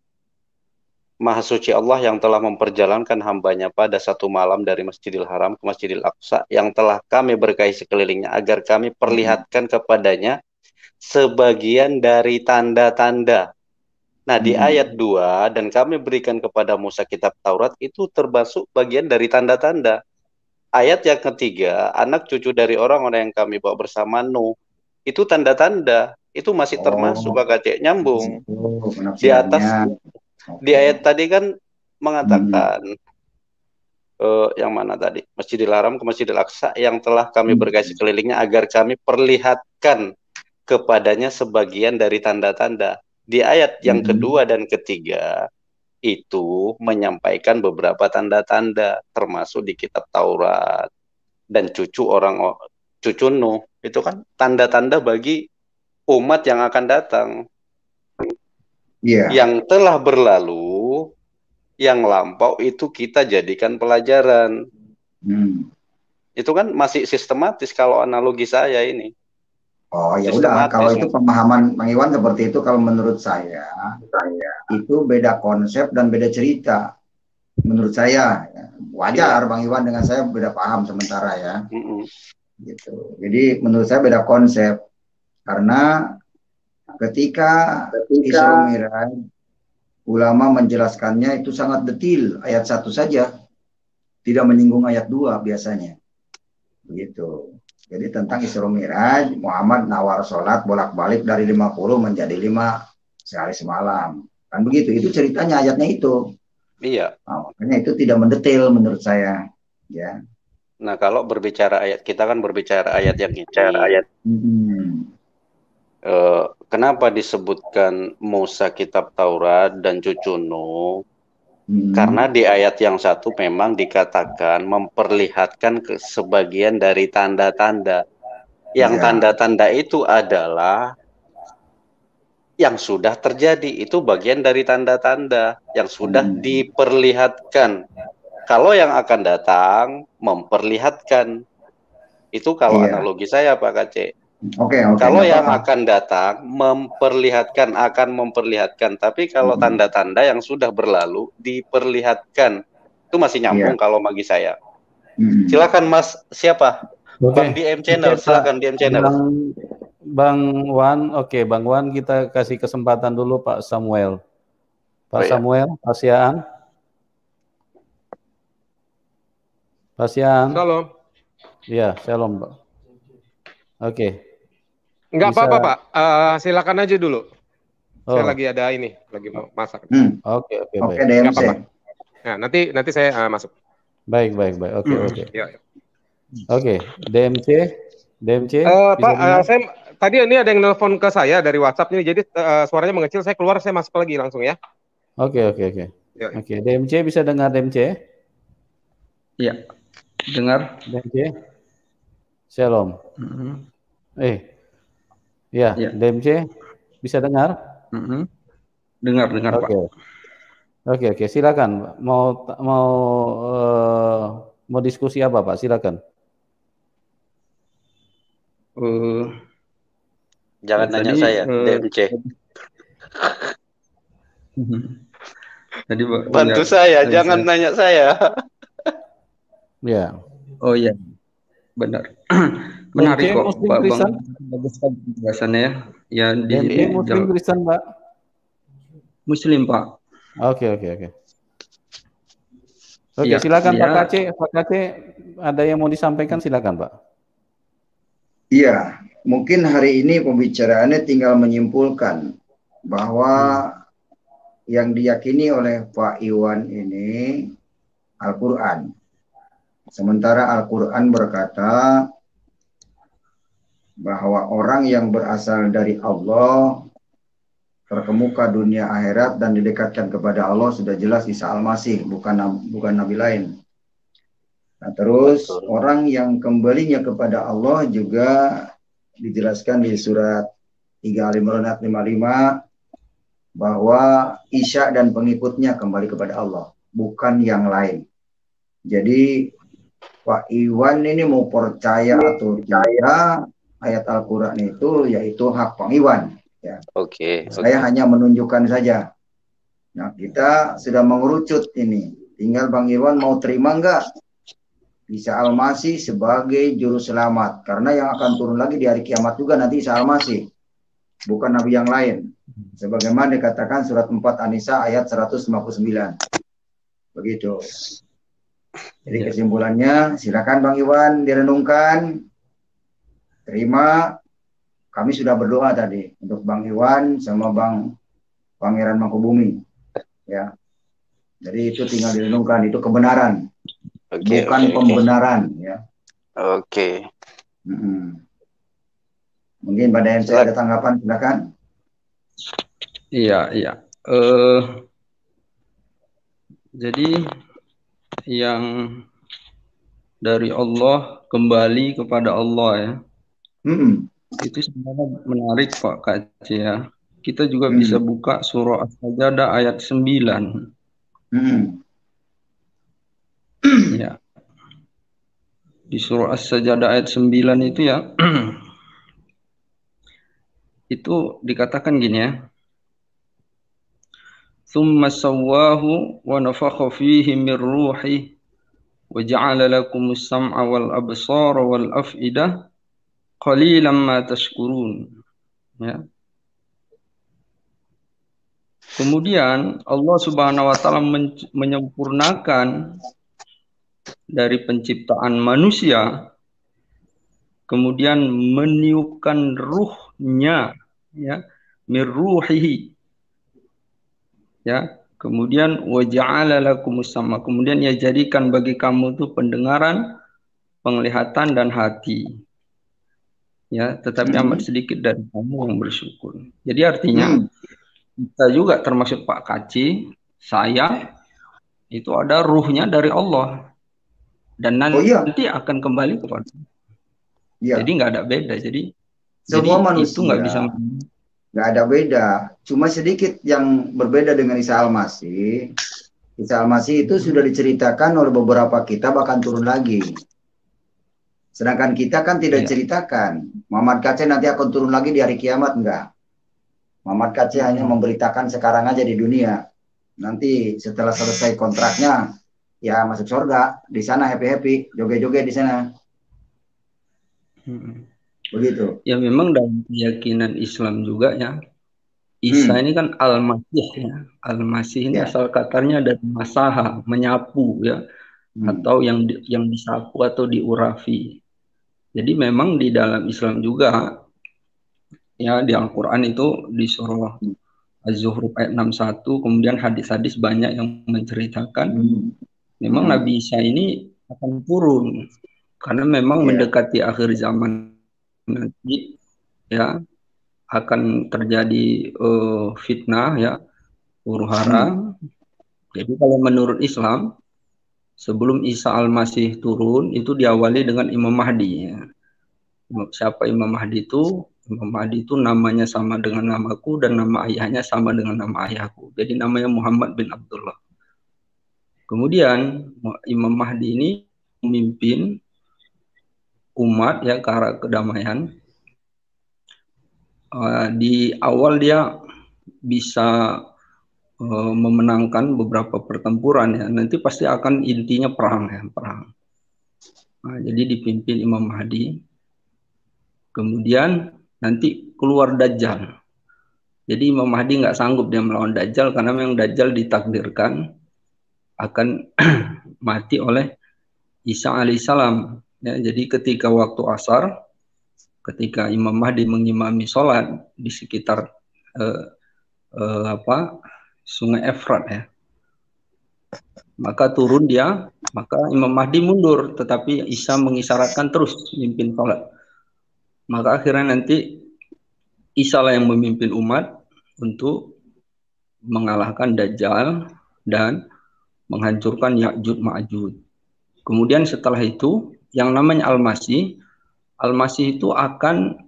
Maha suci Allah yang telah memperjalankan hambanya pada satu malam dari Masjidil Haram ke Masjidil Aqsa yang telah kami berkahi sekelilingnya, agar kami perlihatkan kepadanya sebagian dari tanda-tanda. Nah, di ayat 2, dan kami berikan kepada Musa kitab Taurat, itu termasuk bagian dari tanda-tanda. Ayat yang ketiga, anak cucu dari orang-orang yang kami bawa bersama Nuh, itu tanda-tanda. Itu masih termasuk, Pak Kacik, nyambung. Di atas, di ayat tadi kan mengatakan, yang mana tadi? Masjidil Haram ke Masjidil Aqsa yang telah kami berkahi sekelilingnya, agar kami perlihatkan kepadanya sebagian dari tanda-tanda. Di ayat yang kedua dan ketiga itu menyampaikan beberapa tanda-tanda, termasuk di kitab Taurat dan cucu Nuh. Itu kan tanda-tanda bagi umat yang akan datang, yang telah berlalu, yang lampau itu kita jadikan pelajaran. Itu kan masih sistematis kalau analogi saya ini. Oh ya udah, kalau itu pemahaman Bang Iwan seperti itu, kalau menurut saya itu beda konsep dan beda cerita. Menurut saya wajar Bang Iwan dengan saya beda paham sementara ya. Gitu. Jadi menurut saya beda konsep, karena ketika Isra Miraj ulama menjelaskannya itu sangat detail, ayat 1 saja, tidak menyinggung ayat 2 biasanya. Begitu. Jadi tentang Isra Miraj, Muhammad nawar sholat bolak-balik dari 50 menjadi 5 sehari semalam. Kan begitu, itu ceritanya ayatnya itu. Iya. Nah, makanya itu tidak mendetail menurut saya. Ya. Nah, kalau berbicara ayat, kita kan berbicara ayat yang ini. Kenapa disebutkan Musa kitab Taurat dan cucu Nuh? Karena di ayat yang satu memang dikatakan memperlihatkan sebagian dari tanda-tanda. Yang tanda-tanda itu adalah yang sudah terjadi. Itu bagian dari tanda-tanda yang sudah diperlihatkan. Kalau yang akan datang memperlihatkan. Itu kalau analogi saya Pak Kacik. Kalau yang akan datang akan memperlihatkan, tapi kalau tanda-tanda yang sudah berlalu diperlihatkan, itu masih nyambung kalau bagi saya. Silakan Mas, siapa? Bang DM Channel, silakan DM Channel. Bang Wan, Bang Wan, kita kasih kesempatan dulu Pak Samuel. Pak Samuel, Pasiaan. Shalom. Iya, shalom Pak. Enggak apa-apa Pak, silakan aja dulu. Saya lagi ada ini, lagi mau masak. Oke, DMC. Nah, nanti saya masuk. Baik. Oke. DMC. Pak, saya tadi ini ada yang nelpon ke saya dari WhatsApp nih, jadi suaranya mengecil, saya keluar, saya masuk lagi langsung ya. Oke. Oke, DMC bisa dengar DMC? Iya, dengar. DMC? Shalom. Ya, DMC bisa dengar? Dengar Pak. Oke, silakan. Mau diskusi apa Pak? Silakan. Jangan nanya saya, DMC. Tadi bantu saya, jangan nanya saya. Ya. Oh iya, benar. Menarik kok, Pak Bang. Bagus penjelasannya ya. Ya di Muslim Kristen, Pak. Muslim, Pak. Oke, silakan Pak KC, ada yang mau disampaikan, silakan Pak. Iya, mungkin hari ini pembicaraannya tinggal menyimpulkan bahwa yang diyakini oleh Pak Iwan ini Al-Quran. Sementara Al-Quran berkata bahwa orang yang berasal dari Allah terkemuka dunia akhirat dan didekatkan kepada Allah sudah jelas Isa Al-Masih, bukan nabi lain. Nah, terus orang yang kembalinya kepada Allah juga dijelaskan di surat 3 Al-Imran ayat 55 bahwa Isa dan pengikutnya kembali kepada Allah, bukan yang lain. Jadi Pak Iwan ini mau percaya atau tidak ayat Al-Quran itu yaitu hak Pak Iwan. Ya. Saya hanya menunjukkan saja. Nah, kita sudah mengerucut ini. Tinggal Bang Iwan mau terima enggak Isa Al-Masih sebagai juru selamat. Karena yang akan turun lagi di hari kiamat juga nanti Isa Al-Masih. Bukan nabi yang lain. Sebagaimana dikatakan surat 4 An-Nisa ayat 159. Begitu. Jadi kesimpulannya, silakan Bang Iwan direnungkan. Terima. Kami sudah berdoa tadi untuk Bang Iwan sama Bang Pangeran Mangkubumi. Ya. Jadi itu tinggal direnungkan, itu kebenaran. Bukan pembenaran, ya. Mungkin pada yang saya ada tanggapan, silakan. Iya. Jadi yang dari Allah kembali kepada Allah ya. Itu sebenarnya menarik Pak Kaci ya. Kita juga bisa buka surah As-Sajdah ayat 9. Ya. Di surah As-Sajdah ayat 9 itu ya. Itu dikatakan gini ya. Tsumma sawwahu wa nafakha fihi min ruhi wa ja'ala lakumus sam'a wal absara wal af'idah qalilan ma tashkurun. Ya. Kemudian Allah Subhanahu wa taala menyempurnakan dari penciptaan manusia, kemudian meniupkan ruhnya ya, mir ruhihi. Ya, kemudian waja'ala lakumus sama, kemudian ia jadikan bagi kamu itu pendengaran, penglihatan dan hati. Ya, tetapi amat sedikit dari kamu yang bersyukur. Jadi artinya kita juga termasuk Pak Kaci, saya itu ada ruhnya dari Allah dan nanti akan kembali kepada. Jadi nggak ada beda. Jadi semua manusia itu nggak bisa. Nggak ada beda. Cuma sedikit yang berbeda dengan Isa Al-Masih. Isa Al-Masih itu sudah diceritakan oleh beberapa kitab akan turun lagi. Sedangkan kita kan tidak diceritakan. Muhammad Kaci nanti akan turun lagi di hari kiamat, enggak. Muhammad Kaci hanya memberitakan sekarang aja di dunia. Nanti setelah selesai kontraknya, ya masuk surga. Di sana happy-happy, joget-joget di sana. Begitu. Ya memang dalam keyakinan Islam juga ya. Isa ini kan Al-Masih ya. Al-Masih ini asal katanya dari masaha, menyapu ya. Atau yang disapu atau diurafi. Jadi memang di dalam Islam juga ya di Al-Quran itu di surah Az-Zuhruf ayat 61 kemudian hadis-hadis banyak yang menceritakan memang Nabi Isa ini akan turun karena memang mendekati akhir zaman nanti ya akan terjadi fitnah ya, huru-hara. Jadi kalau menurut Islam, sebelum Isa Al-Masih turun itu diawali dengan Imam Mahdi ya. Siapa Imam Mahdi itu? Imam Mahdi itu namanya sama dengan namaku dan nama ayahnya sama dengan nama ayahku. Jadi namanya Muhammad bin Abdullah. Kemudian Imam Mahdi ini memimpin umat ya ke arah kedamaian. Di awal dia bisa memenangkan beberapa pertempuran ya, nanti pasti akan intinya perang ya, perang. Nah, jadi dipimpin Imam Mahdi. Kemudian nanti keluar Dajjal. Jadi Imam Mahdi nggak sanggup dia melawan Dajjal karena memang Dajjal ditakdirkan akan mati oleh Isa alaihissalam. Ya, jadi ketika waktu asar, ketika Imam Mahdi mengimami sholat di sekitar Sungai Efrat ya, maka turun dia, maka Imam Mahdi mundur, tetapi Isa mengisyaratkan terus memimpin sholat. Maka akhirnya nanti Isa lah yang memimpin umat untuk mengalahkan Dajjal dan menghancurkan Ya'juj Ma'juj. Kemudian setelah itu yang namanya Al-Masih itu akan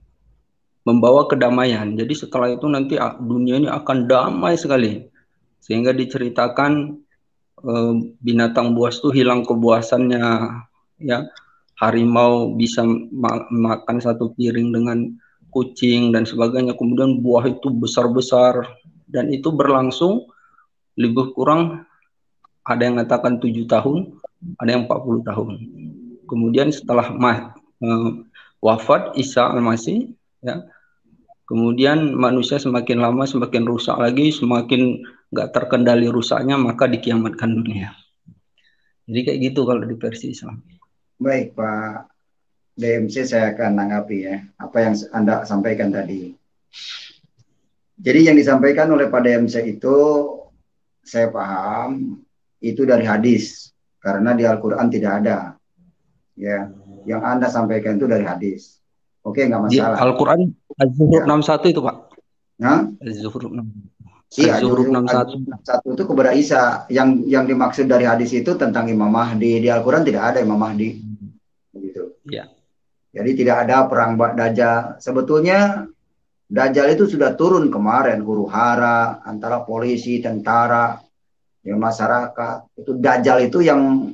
membawa kedamaian. Jadi setelah itu nanti dunia ini akan damai sekali. Sehingga diceritakan binatang buas itu hilang kebuasannya, ya. Harimau bisa makan satu piring dengan kucing dan sebagainya. Kemudian buah itu besar-besar dan itu berlangsung lebih kurang, ada yang mengatakan 7 tahun, ada yang 40 tahun. Kemudian setelah wafat Isa Al-Masih, ya, kemudian manusia semakin lama semakin rusak lagi, semakin nggak terkendali rusaknya, maka dikiamatkan dunia. Jadi kayak gitu kalau di versi Islam. Baik Pak DMC, saya akan tanggapi ya apa yang Anda sampaikan tadi. Jadi yang disampaikan oleh Pak DMC itu saya paham itu dari hadis, karena di Al-Quran tidak ada. Ya, yang Anda sampaikan itu dari hadis. Oke, nggak masalah. Di Al-Quran Az-Zuhruf 61 itu Pak. Nah? Az-Zuhruf 61. Iya, Az-Zuhruf 61 itu kepada Isa. Yang dimaksud dari hadis itu tentang Imam Mahdi. Di Al-Quran tidak ada Imam Mahdi. Begitu. Ya. Jadi tidak ada perang Dajjal. Sebetulnya Dajjal itu sudah turun kemarin, huru-hara antara polisi, tentara, ya masyarakat. Itu Dajjal itu yang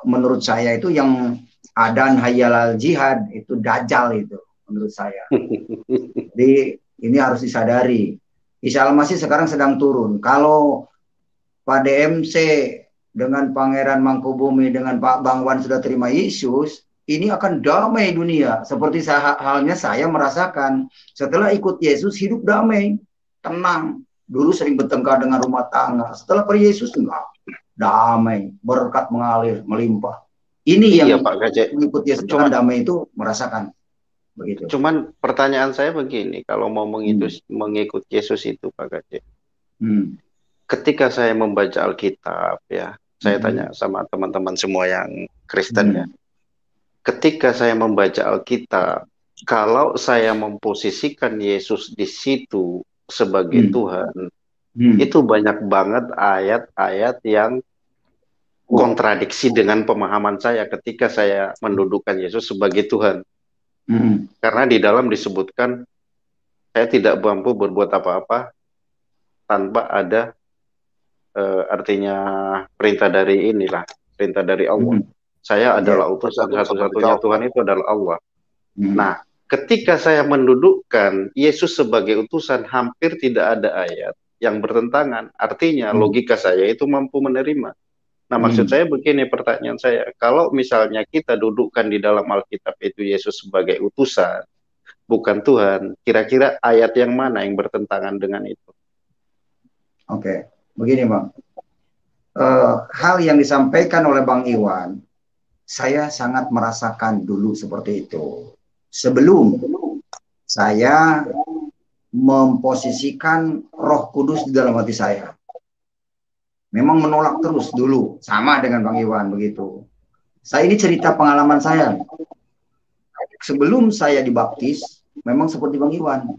menurut saya itu yang adan hayyalal jihad, itu Dajjal itu menurut saya. Jadi ini harus disadari. Isa Al-Masih sekarang sedang turun. Kalau Pak DMC dengan Pangeran Mangkubumi dengan Pak Bangwan sudah terima Yesus, ini akan damai dunia. Seperti halnya saya merasakan setelah ikut Yesus hidup damai, tenang. Dulu sering bertengkar dengan rumah tangga. Setelah per Yesus enggak, damai, berkat mengalir, melimpah. Ini yang Pak Gajah, mengikut Yesus dengan damai itu merasakan. Begitu. Cuman pertanyaan saya begini, kalau mau mengikut Yesus itu Pak Gajah, ketika saya membaca Alkitab ya, saya tanya sama teman-teman semua yang Kristen ya, ketika saya membaca Alkitab, kalau saya memposisikan Yesus di situ sebagai Tuhan, itu banyak banget ayat-ayat yang kontradiksi dengan pemahaman saya ketika saya mendudukkan Yesus sebagai Tuhan. Karena di dalam disebutkan saya tidak mampu berbuat apa-apa tanpa ada artinya perintah dari perintah dari Allah. Saya adalah utusan satu-satunya Tuhan, itu adalah Allah. Nah, ketika saya mendudukkan Yesus sebagai utusan, hampir tidak ada ayat yang bertentangan. Artinya logika saya itu mampu menerima. Nah, maksud saya begini, pertanyaan saya, kalau misalnya kita dudukkan di dalam Alkitab itu Yesus sebagai utusan, bukan Tuhan, kira-kira ayat yang mana yang bertentangan dengan itu? Oke, begini Bang. Hal yang disampaikan oleh Bang Iwan, saya sangat merasakan dulu seperti itu. Sebelum saya memposisikan Roh Kudus di dalam hati saya. Memang menolak terus dulu, sama dengan Bang Iwan begitu. Saya ini cerita pengalaman saya. Sebelum saya dibaptis, memang seperti Bang Iwan,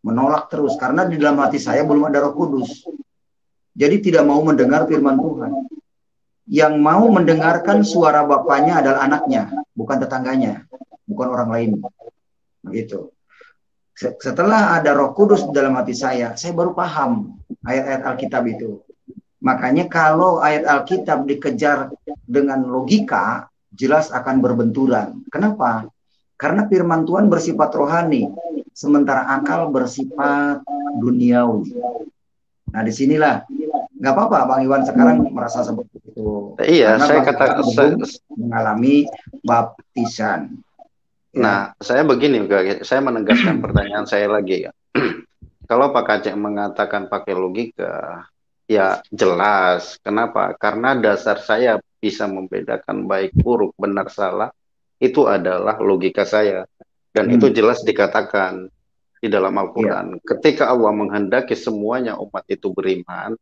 menolak terus karena di dalam hati saya belum ada Roh Kudus. Jadi tidak mau mendengar firman Tuhan. Yang mau mendengarkan suara bapaknya adalah anaknya, bukan tetangganya, bukan orang lain. Begitu. Setelah ada Roh Kudus dalam hati saya baru paham ayat-ayat Alkitab itu. Makanya kalau ayat Alkitab dikejar dengan logika, jelas akan berbenturan. Kenapa? Karena firman Tuhan bersifat rohani, sementara akal bersifat duniawi. Nah, disinilah nggak apa-apa Bang Iwan sekarang merasa seperti itu. Iya, karena saya katakan mengalami baptisan. Nah, saya begini, saya menegaskan pertanyaan saya lagi ya. Kalau Pak Kacek mengatakan pakai logika, ya jelas. Kenapa? Karena dasar saya bisa membedakan baik buruk, benar salah, itu adalah logika saya. Dan itu jelas dikatakan di dalam Al-Quran. Ketika Allah menghendaki semuanya umat itu beriman,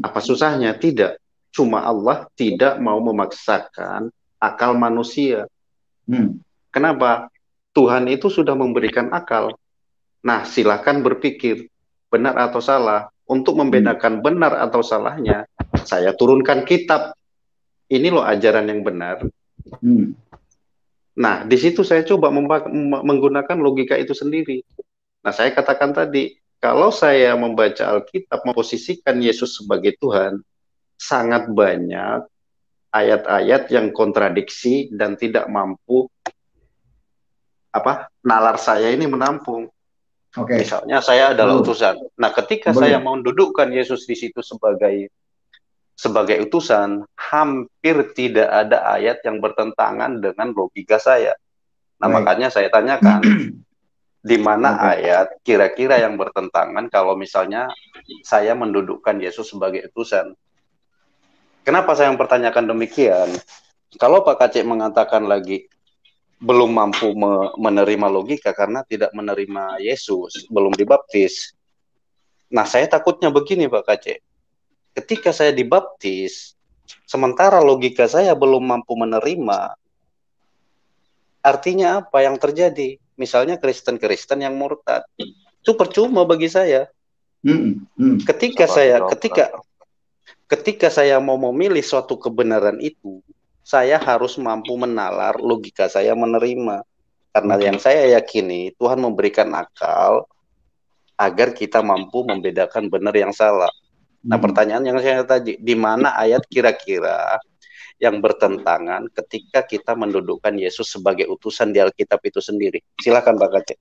apa susahnya? Tidak. Cuma Allah tidak mau memaksakan akal manusia. Kenapa? Tuhan itu sudah memberikan akal. Nah, silahkan berpikir benar atau salah. Untuk membedakan benar atau salahnya, saya turunkan kitab. Ini loh ajaran yang benar. Nah, di situ saya coba menggunakan logika itu sendiri. Nah, saya katakan tadi, kalau saya membaca Alkitab, memposisikan Yesus sebagai Tuhan, sangat banyak ayat-ayat yang kontradiksi dan tidak mampu nalar saya ini menampung. Misalnya saya adalah utusan. Nah, ketika saya mau mendudukkan Yesus di situ sebagai utusan, hampir tidak ada ayat yang bertentangan dengan logika saya. Nah, makanya saya tanyakan, di mana ayat kira-kira yang bertentangan kalau misalnya saya mendudukkan Yesus sebagai utusan? Kenapa saya mempertanyakan demikian? Kalau Pak Kacek mengatakan lagi belum mampu menerima logika karena tidak menerima Yesus, belum dibaptis. Nah, saya takutnya begini Pak Kacek. Ketika saya dibaptis, sementara logika saya belum mampu menerima, artinya apa yang terjadi? Misalnya Kristen-Kristen yang murtad, itu percuma bagi saya. Ketika saya mau memilih suatu kebenaran itu, saya harus mampu menalar logika saya menerima. Karena yang saya yakini Tuhan memberikan akal agar kita mampu membedakan benar yang salah. Nah, pertanyaan yang saya tadi, di mana ayat kira-kira yang bertentangan ketika kita mendudukkan Yesus sebagai utusan di Alkitab itu sendiri? Silakan Pak Kacek.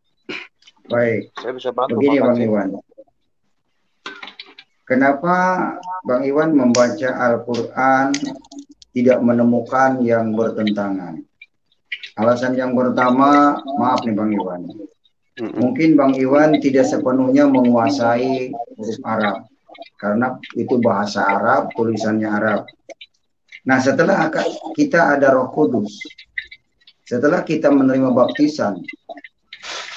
Baik. Saya bisa bantu begini Pak Bang Iwan. Kenapa Bang Iwan membaca Al-Quran tidak menemukan yang bertentangan? Alasan yang pertama, maaf nih Bang Iwan. Mungkin Bang Iwan tidak sepenuhnya menguasai huruf Arab. Karena itu bahasa Arab, tulisannya Arab. Nah, setelah kita ada Roh Kudus, setelah kita menerima baptisan,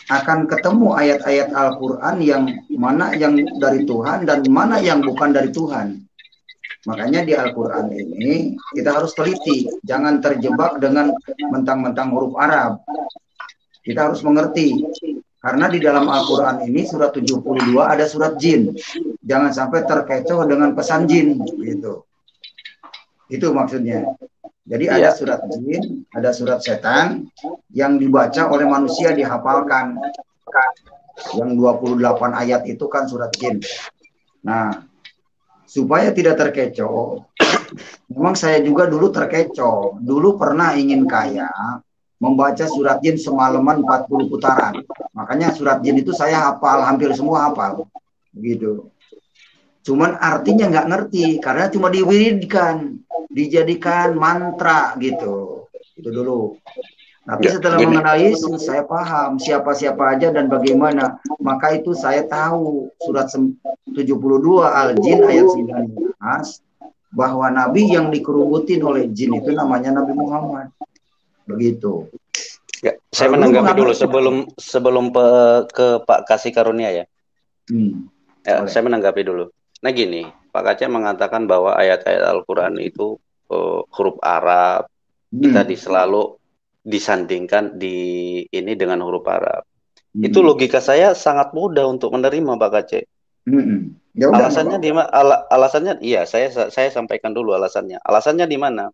akan ketemu ayat-ayat Al-Quran yang mana yang dari Tuhan dan mana yang bukan dari Tuhan. Makanya di Al-Quran ini kita harus teliti, jangan terjebak dengan mentang-mentang huruf Arab. Kita harus mengerti, karena di dalam Al-Quran ini surat 72 ada surat jin. Jangan sampai terkecoh dengan pesan jin, gitu. Itu maksudnya. Jadi ada surat jin, ada surat setan yang dibaca oleh manusia, dihafalkan. Yang 28 ayat itu kan surat jin. Nah, supaya tidak terkecoh, memang saya juga dulu terkecoh. Dulu pernah ingin kaya, membaca surat jin semalaman 40 putaran. Makanya surat jin itu saya hafal, hampir semua hafal. Begitu. Cuman artinya nggak ngerti, karena cuma diwiridkan, dijadikan mantra gitu. Itu dulu. Tapi setelah mengenal Yesus, saya paham siapa-siapa aja dan bagaimana. Maka itu saya tahu surat 72 Al-Jin ayat 19, bahwa Nabi yang dikerubutin oleh jin itu namanya Nabi Muhammad. Begitu. Ya, saya menanggapi dulu sebelum ke Pak Kasih Karunia ya. Saya menanggapi dulu. Nah gini, Pak Kacek mengatakan bahwa ayat-ayat Al-Quran itu huruf Arab, kita selalu disandingkan di ini dengan huruf Arab. Itu logika saya sangat mudah untuk menerima, Pak Aceh. Ya udah, alasannya di mana? Alasannya, iya, saya sampaikan dulu alasannya. Alasannya di mana?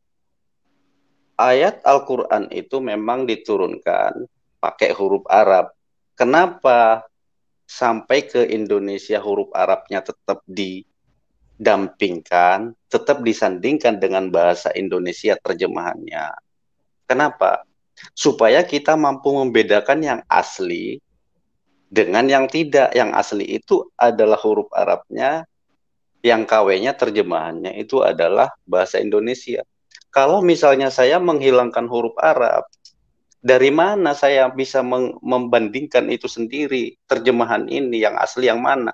Ayat Al-Quran itu memang diturunkan pakai huruf Arab. Kenapa sampai ke Indonesia huruf Arabnya tetap didampingkan, tetap disandingkan dengan bahasa Indonesia terjemahannya? Kenapa? Supaya kita mampu membedakan yang asli dengan yang tidak. Yang asli itu adalah huruf Arabnya, yang KW-nya terjemahannya itu adalah bahasa Indonesia. Kalau misalnya saya menghilangkan huruf Arab, dari mana saya bisa membandingkan itu sendiri, terjemahan ini yang asli yang mana?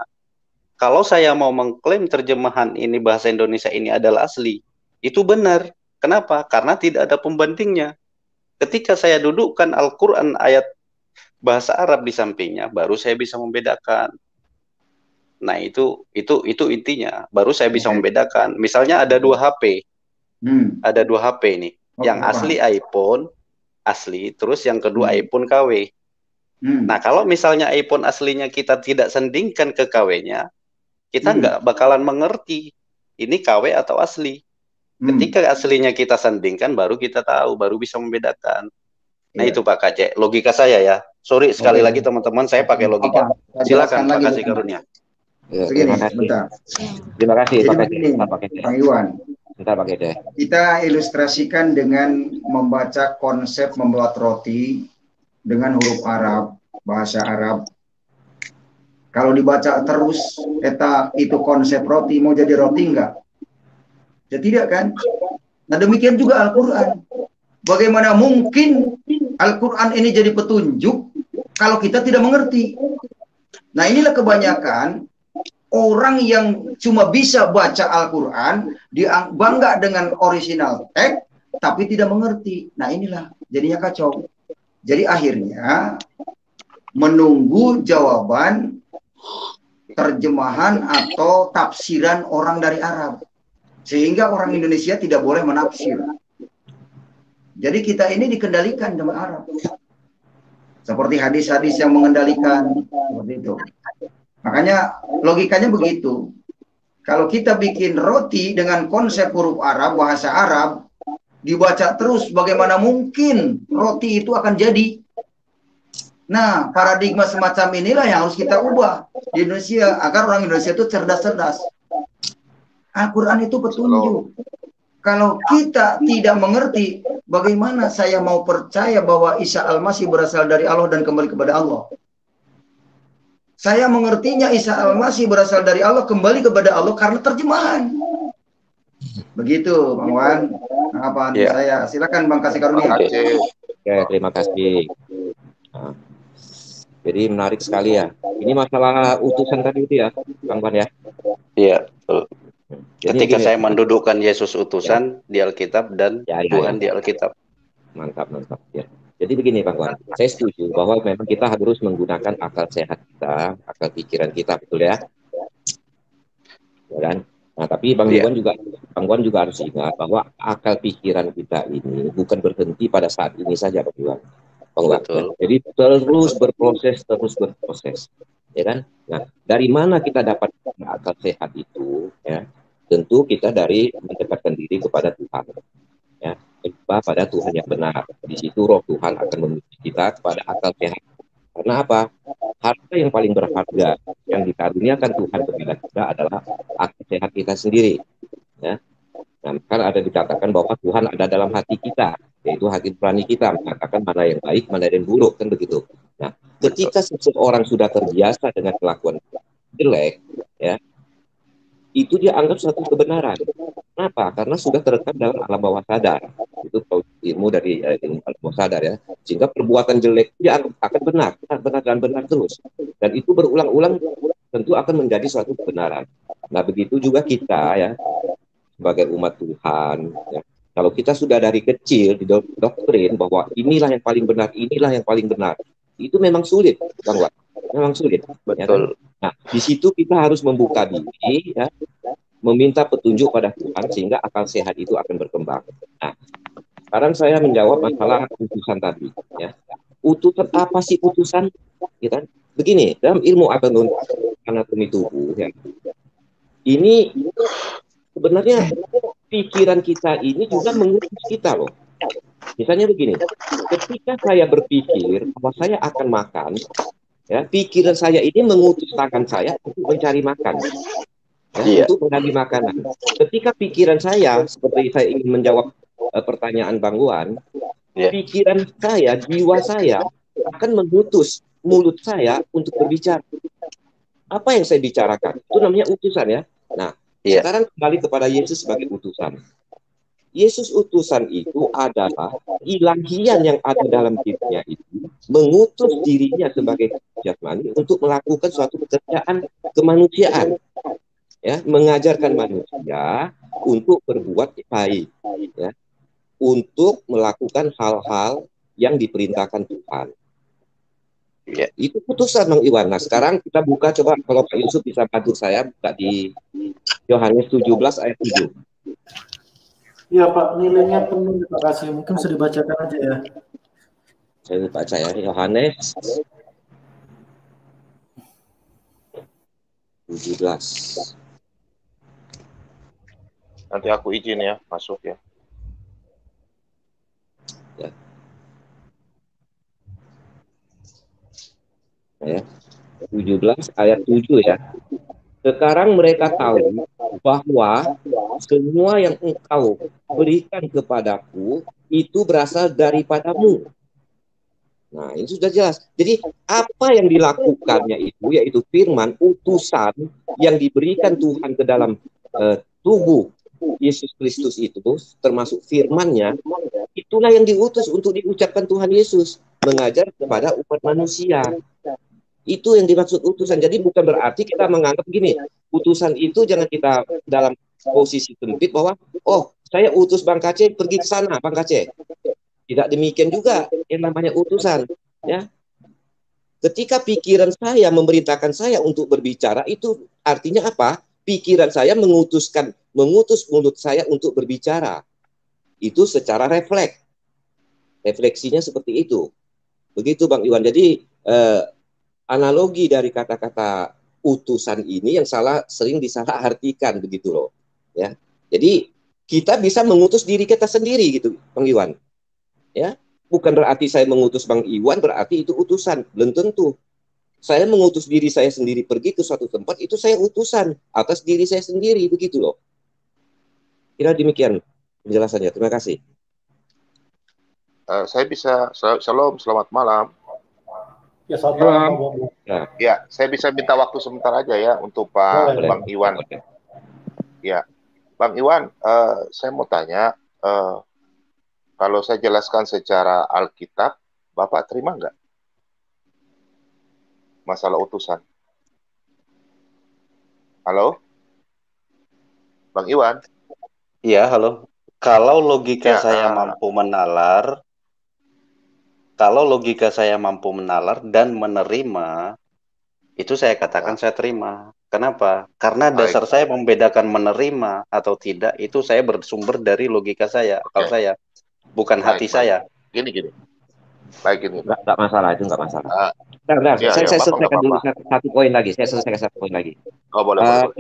Kalau saya mau mengklaim terjemahan ini bahasa Indonesia ini adalah asli, itu benar. Kenapa? Karena tidak ada pembandingnya. Ketika saya dudukkan Al-Quran ayat bahasa Arab di sampingnya, baru saya bisa membedakan. Nah, itu intinya. Baru saya bisa membedakan. Misalnya ada 2 HP. Ada 2 HP ini. Yang asli iPhone, asli. Terus yang kedua iPhone KW. Nah, kalau misalnya iPhone aslinya kita tidak sandingkan ke KW-nya, kita nggak bakalan mengerti ini KW atau asli. Ketika aslinya kita sandingkan, baru kita tahu, baru bisa membedakan. Nah, itu Pak Aceh, logika saya ya. Sorry sekali lagi teman-teman, saya pakai logika. Silakan Pak Kasih Karunia. Ya, terima kasih. Terima kasih Pak Aceh. Pak Iwan. Bentar Pak Aceh. Kita ilustrasikan dengan membaca konsep membuat roti dengan huruf Arab, bahasa Arab. Kalau dibaca terus, itu konsep roti, mau jadi roti enggak? Ya tidak kan? Nah demikian juga Al-Quran. Bagaimana mungkin Al-Quran ini jadi petunjuk kalau kita tidak mengerti? Nah inilah kebanyakan orang yang cuma bisa baca Al-Quran, dia bangga dengan original teks, tapi tidak mengerti. Nah inilah jadinya kacau. Jadi akhirnya menunggu jawaban terjemahan atau tafsiran orang dari Arab. Sehingga orang Indonesia tidak boleh menafsir. Jadi kita ini dikendalikan dengan Arab. Seperti hadis-hadis yang mengendalikan. Seperti itu. Makanya logikanya begitu. Kalau kita bikin roti dengan konsep huruf Arab, bahasa Arab, dibaca terus, bagaimana mungkin roti itu akan jadi? Nah, paradigma semacam inilah yang harus kita ubah di Indonesia, agar orang Indonesia itu cerdas-cerdas. Al-Quran itu petunjuk. Kalau kita tidak mengerti, bagaimana saya mau percaya bahwa Isa Al-Masih berasal dari Allah dan kembali kepada Allah? Saya mengertinya Isa Al-Masih berasal dari Allah, kembali kepada Allah karena terjemahan. Begitu, Bang Wan. Apa saya? Silakan Bang Kasih Karunia. Oke, terima kasih. Nah, jadi menarik sekali ya. Ini masalah utusan tadi itu ya, Bang Wan ya. Iya, betul. Ketika saya mendudukkan Yesus utusan di Alkitab dan Tuhan di Alkitab. Mantap ya. Jadi begini Bang Wan, saya setuju bahwa memang kita harus menggunakan akal sehat kita, akal pikiran kita, betul ya? Ya kan? Nah, tapi Bang Wan juga harus ingat bahwa akal pikiran kita ini bukan berhenti pada saat ini saja, Bang Wan. Jadi terus berproses, ya kan? Nah, dari mana kita dapat akal sehat itu? Ya, tentu kita dari mendekatkan diri kepada Tuhan, ya, pada Tuhan yang benar. Di situ Roh Tuhan akan menuntun kita kepada akal sehat. Karena apa? Harta yang paling berharga yang dikaruniakan Tuhan kepada kita adalah akal sehat kita sendiri. Ya. Nah, kan ada dikatakan bahwa Tuhan ada dalam hati kita, yaitu hati nurani kita, mengatakan mana yang baik, mana yang buruk, kan begitu. Nah, ketika seseorang sudah terbiasa dengan kelakuan jelek, ya, itu dia anggap suatu kebenaran. Kenapa? Karena sudah terekam dalam alam bawah sadar. Itu ilmu dari ilmu alam bawah sadar ya. Sehingga perbuatan jelek dia akan benar terus. Dan itu berulang-ulang tentu akan menjadi suatu kebenaran. Nah, begitu juga kita ya, sebagai umat Tuhan, ya. Kalau kita sudah dari kecil didoktrin bahwa inilah yang paling benar, itu memang sulit, Bang Wan. Memang sulit. Betul. Nah, di situ kita harus membuka diri, ya, meminta petunjuk pada Tuhan sehingga akal sehat itu akan berkembang. Nah, sekarang saya menjawab masalah utusan tadi. Ya. Utusan apa sih utusan? gitu kan? Begini, dalam ilmu anatomi tubuh ya, ini sebenarnya pikiran kita ini juga mengutus kita loh. Misalnya begini, ketika saya berpikir bahwa saya akan makan, ya, pikiran saya ini mengutus tangan saya untuk mencari makan, ya, untuk menggali makanan. Ketika pikiran saya, seperti saya ingin menjawab pertanyaan Bang Iwan, pikiran saya, jiwa saya akan mengutus mulut saya untuk berbicara. Apa yang saya bicarakan? Itu namanya utusan ya. Nah, sekarang kembali kepada Yesus sebagai utusan. Yesus utusan itu adalah ilahian yang ada dalam dirinya itu mengutus dirinya sebagai jasmani untuk melakukan suatu pekerjaan kemanusiaan, ya, mengajarkan manusia untuk berbuat baik, ya, untuk melakukan hal-hal yang diperintahkan Tuhan. Ya, itu putusan Bang Iwan. Nah, sekarang kita buka, coba kalau Pak Yusuf bisa bantu saya buka di Yohanes 17 ayat 7. Iya Pak, nilainya penuh, terima kasih. Mungkin bisa dibacakan aja ya. Saya baca ya, Yohanes 17. Nanti aku izin ya, masuk ya. Ya. Ya. 17 ayat 7 ya. Sekarang mereka tahu bahwa semua yang engkau berikan kepadaku itu berasal daripadamu. Nah, ini sudah jelas. Jadi apa yang dilakukannya itu, yaitu firman, utusan yang diberikan Tuhan ke dalam tubuh Yesus Kristus itu, termasuk firman-Nya, itulah yang diutus untuk diucapkan Tuhan Yesus, mengajar kepada umat manusia. Itu yang dimaksud utusan. Jadi bukan berarti kita menganggap gini, utusan itu jangan kita dalam posisi sempit bahwa, oh, saya utus Bang Kace pergi ke sana, Bang Kace. Tidak demikian juga yang namanya utusan, ya. Ketika pikiran saya memerintahkan saya untuk berbicara, itu artinya apa? Pikiran saya mengutus mulut saya untuk berbicara. Itu secara refleks. Refleksinya seperti itu. Begitu Bang Iwan. Jadi analogi dari kata-kata utusan ini yang sering disalahartikan begitu loh, ya. Jadi kita bisa mengutus diri kita sendiri gitu, Bang Iwan. Ya, bukan berarti saya mengutus Bang Iwan berarti itu utusan, belum tentu. Saya mengutus diri saya sendiri pergi ke suatu tempat, itu saya utusan atas diri saya sendiri begitu loh. Kira demikian penjelasannya. Terima kasih. Saya bisa, shalom, selamat malam. Ya, selamat malam. Ya, saya bisa minta waktu sebentar aja ya untuk Pak Bang Iwan. Ya, Bang Iwan, saya mau tanya, kalau saya jelaskan secara Alkitab, Bapak terima nggak masalah utusan? Halo, Bang Iwan? Iya, halo. Kalau logika saya mampu menalar, dan menerima, itu saya katakan saya terima. Kenapa? Karena dasar saya membedakan menerima atau tidak, itu saya bersumber dari logika saya, akal saya, bukan hati saya. Gini. Baik, ini. Nggak masalah, itu nggak masalah. Bentar. Saya selesaikan dulu satu poin lagi. Oh, boleh.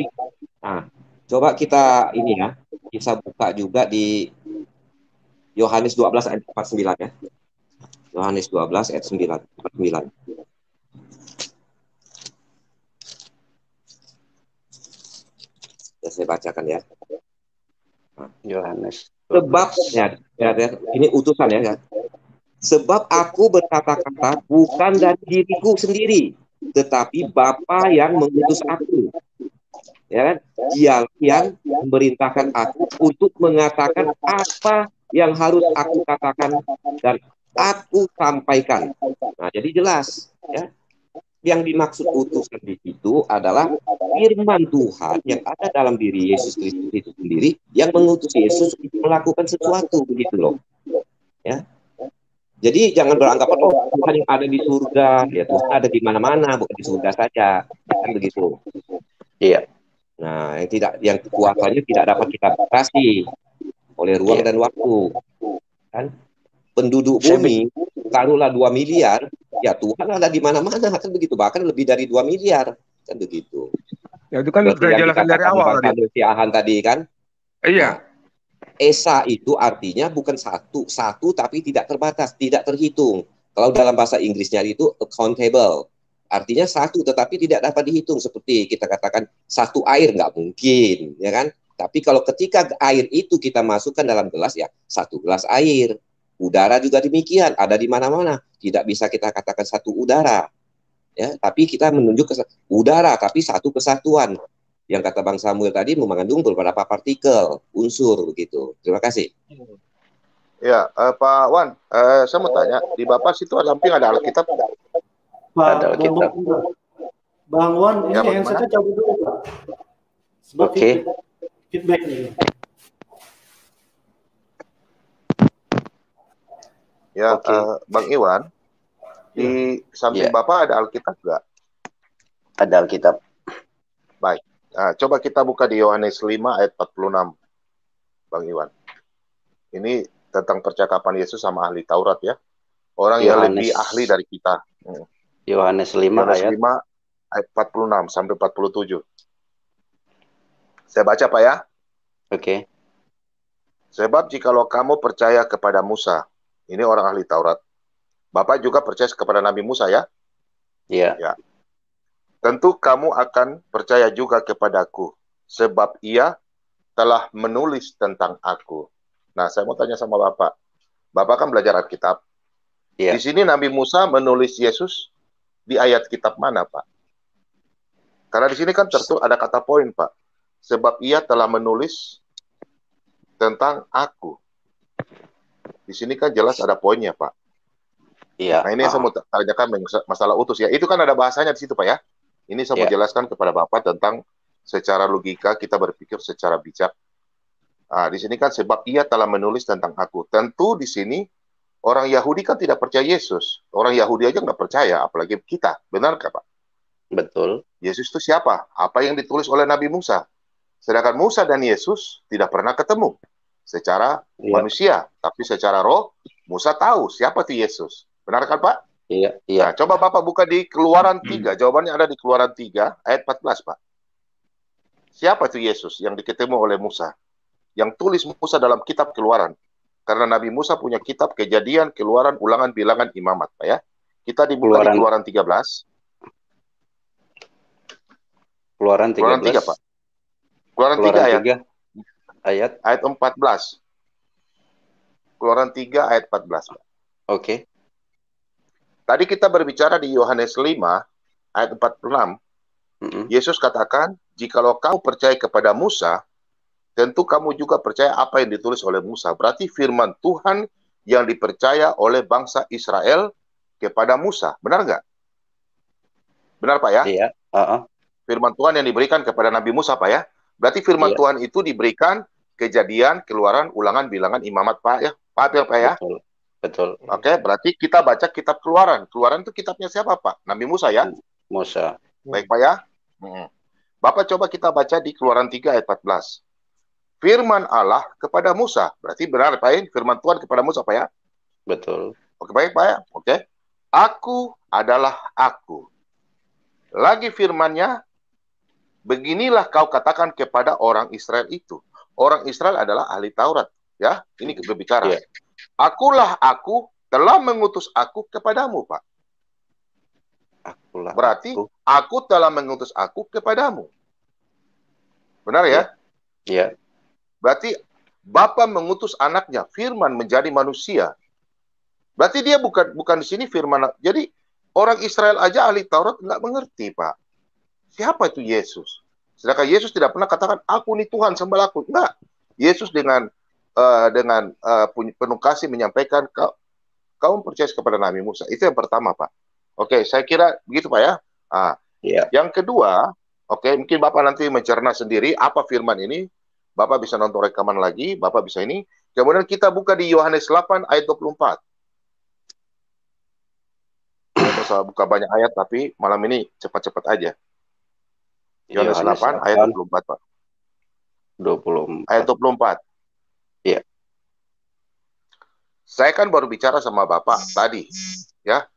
Nah, coba kita ini ya, bisa buka juga di Yohanes 12 ayat 49 ya. Yohanes 12 ayat 49. Ya, saya bacakan ya. Nah, Yohanes. Sebab ya, ini utusan ya. Sebab aku berkata-kata bukan dari diriku sendiri, tetapi Bapa yang mengutus aku. Ya kan? Dia yang memerintahkan aku untuk mengatakan apa yang harus aku katakan dan aku sampaikan. Nah, jadi jelas ya. Yang dimaksud utusan di situ adalah firman Tuhan yang ada dalam diri Yesus Kristus itu sendiri yang mengutus Yesus untuk melakukan sesuatu begitu loh. Ya. Jadi jangan beranggapan oh Tuhan yang ada di surga, ya Tuhan ada di mana-mana, bukan di surga saja. Kan begitu. Iya. Nah, yang kuasanya tidak dapat kita batasi oleh ruang dan waktu. Kan? Penduduk bumi taruhlah 2 miliar, ya Tuhan ada di mana-mana kan begitu, bahkan lebih dari 2 miliar kan begitu. Ya itu kan Berarti sudah yang jelaskan dari dikatakan awal Bang tadi. Samuel Siahaan tadi kan. Iya. Esa itu artinya bukan satu tapi tidak terbatas, tidak terhitung. Kalau dalam bahasa Inggrisnya itu accountable, artinya satu tetapi tidak dapat dihitung, seperti kita katakan satu air nggak mungkin, ya kan? Tapi kalau ketika air itu kita masukkan dalam gelas, ya satu gelas air. Udara juga demikian, ada di mana-mana. Tidak bisa kita katakan satu udara, ya. Tapi kita menunjuk ke udara, tapi satu kesatuan. Yang kata Bang Samuel tadi mengandung beberapa partikel, unsur begitu. Terima kasih. Ya, Pak Wan, saya mau tanya, di Bapak situ ada samping ada Alkitab? Ada Alkitab. Bang Wan, ya, ini handsetnya cabut dulu, Pak. Sebab feedback nih. Ya, Bang Iwan, di samping Bapak ada Alkitab nggak? Ada Alkitab. Baik. Nah, coba kita buka di Yohanes 5 ayat 46, Bang Iwan. Ini tentang percakapan Yesus sama ahli Taurat ya. Orang yang lebih ahli dari kita. Yohanes 5 ayat 46 sampai 47. Saya baca Pak ya. Oke. Sebab jikalau kamu percaya kepada Musa, ini orang ahli Taurat. Bapak juga percaya kepada Nabi Musa ya? Iya. Ya. Tentu kamu akan percaya juga kepadaku, sebab ia telah menulis tentang aku. Nah, saya mau tanya sama Bapak. Bapak kan belajar Alkitab. Di sini Nabi Musa menulis Yesus di ayat kitab mana, Pak? Karena di sini kan ada kata poin, Pak. Sebab ia telah menulis tentang aku. Di sini kan jelas ada poinnya, Pak. Iya. Nah, ini yang saya mau tanyakan masalah utus ya. Itu kan ada bahasanya di situ, Pak ya. Ini saya mau jelaskan kepada Bapak tentang secara logika kita berpikir secara bijak. Nah, di sini kan sebab ia telah menulis tentang aku. Tentu di sini orang Yahudi kan tidak percaya Yesus. Orang Yahudi aja nggak percaya, apalagi kita. Benarkah, Pak? Betul. Yesus itu siapa? Apa yang ditulis oleh Nabi Musa? Sedangkan Musa dan Yesus tidak pernah ketemu secara manusia. Tapi secara roh, Musa tahu siapa itu Yesus. Benar kan, Pak? Iya. Nah, coba Bapak buka di Keluaran 3. Jawabannya ada di Keluaran 3 ayat 14, Pak. Siapa itu Yesus yang diketemu oleh Musa? Yang tulis Musa dalam kitab Keluaran. Karena Nabi Musa punya kitab Kejadian, Keluaran, Ulangan, Bilangan, Imamat, Pak ya. Kita dibuka di Keluaran 13. Keluaran 13. Keluaran 3, Pak. Keluaran 3 ayat 14. Keluaran 3 ayat 14, Pak. Oke. Tadi kita berbicara di Yohanes 5 ayat 46. Yesus katakan, jikalau kamu percaya kepada Musa, tentu kamu juga percaya apa yang ditulis oleh Musa. Berarti firman Tuhan yang dipercaya oleh bangsa Israel kepada Musa. Benar nggak? Benar, Pak ya? Iya. Firman Tuhan yang diberikan kepada Nabi Musa, Pak ya? Berarti firman Tuhan itu diberikan Kejadian, Keluaran, Ulangan, Bilangan, Imamat, Pak ya? Pak ya? Betul. Oke, berarti kita baca kitab Keluaran. Keluaran itu kitabnya siapa, Pak? Nabi Musa ya? Musa. Baik, Pak ya? Bapak coba kita baca di Keluaran 3 ayat 14. Firman Allah kepada Musa. Berarti benar, Pak ya? Firman Tuhan kepada Musa, Pak ya? Betul. Oke, baik, Pak ya? Oke. Aku adalah aku. Lagi firmannya, beginilah kau katakan kepada orang Israel itu. Orang Israel adalah ahli Taurat. Ya, ini berbicara. Akulah aku telah mengutus aku kepadamu, Pak. Berarti aku telah mengutus aku kepadamu. Benar ya? Iya. Berarti Bapa mengutus anaknya, Firman menjadi manusia. Berarti dia bukan di sini Firman. Jadi orang Israel aja ahli Taurat nggak mengerti, Pak. Siapa itu Yesus? Sedangkan Yesus tidak pernah katakan, aku nih Tuhan, sembah aku. Enggak. Yesus dengan penuh kasih menyampaikan, kau percaya kepada Nabi Musa. Itu yang pertama, Pak. Oke, saya kira begitu, Pak ya. Yang kedua, mungkin Bapak nanti mencerna sendiri apa firman ini. Bapak bisa nonton rekaman lagi, Bapak bisa ini. Kemudian kita buka di Yohanes 8 ayat 24. Saya buka banyak ayat, tapi malam ini cepat-cepat aja. Yohanes 8 ayat 24, Pak. 24. Ayat 24. Iya. Saya kan baru bicara sama Bapak tadi. Ya.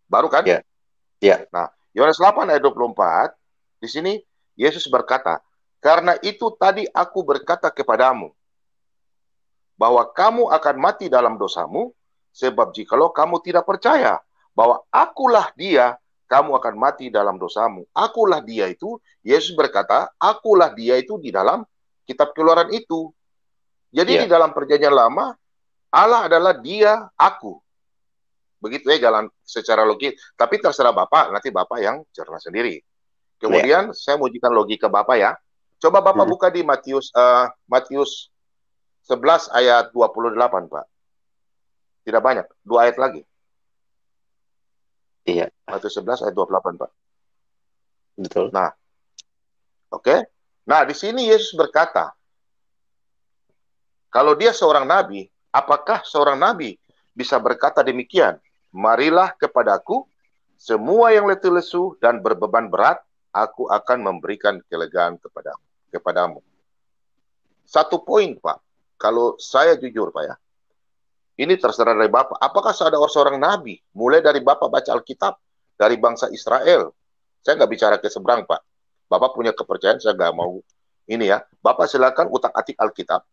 Baru kan? Ya. Ya. Nah, Yohanes 8 ayat 24, di sini Yesus berkata, karena itu tadi aku berkata kepadamu, bahwa kamu akan mati dalam dosamu, sebab jikalau kamu tidak percaya bahwa akulah dia, kamu akan mati dalam dosamu. Akulah dia itu, Yesus berkata, akulah dia itu di dalam kitab Keluaran itu. Jadi di dalam perjanjian lama, Allah adalah dia, aku. Begitu ya jalan secara logis. Tapi terserah Bapak, nanti Bapak yang cerna sendiri. Kemudian saya mau ujikan logika Bapak ya. Coba Bapak buka di Matius 11 ayat 28, Pak. Tidak banyak, 2 ayat lagi. Iya. Matius 11 ayat 28, Pak. Betul. Nah, oke. Nah, di sini Yesus berkata, kalau dia seorang nabi, apakah seorang nabi bisa berkata demikian? Marilah kepadaku, semua yang letih lesu dan berbeban berat, aku akan memberikan kelegaan kepadamu. Satu poin, Pak. Kalau saya jujur, Pak ya, ini terserah dari Bapak. Apakah ada seorang nabi, mulai dari Bapak baca Alkitab, dari bangsa Israel? Saya nggak bicara ke seberang, Pak. Bapak punya kepercayaan, saya nggak mau ini ya. Bapak silakan utak-atik Alkitab.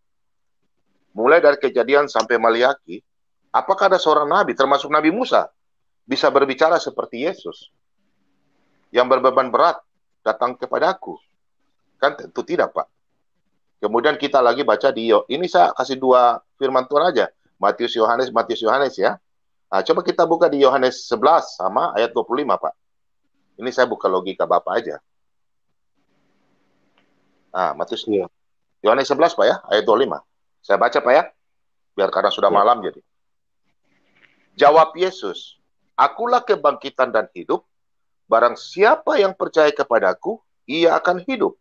Mulai dari Kejadian sampai Maliaki, apakah ada seorang nabi, termasuk Nabi Musa, bisa berbicara seperti Yesus? Yang berbeban berat, datang kepadaku. Kan tentu tidak, Pak. Kemudian kita lagi baca di, ini saya kasih 2 firman Tuhan aja. Matius Yohanes ya. Nah, coba kita buka di Yohanes 11 sama ayat 25, Pak. Ini saya buka logika Bapak aja. Nah, Matius Yohanes 11, Pak ya, ayat 25. Saya baca, Pak ya. Biar karena sudah malam jadi. Jawab Yesus, akulah kebangkitan dan hidup. Barang siapa yang percaya kepadaku, ia akan hidup,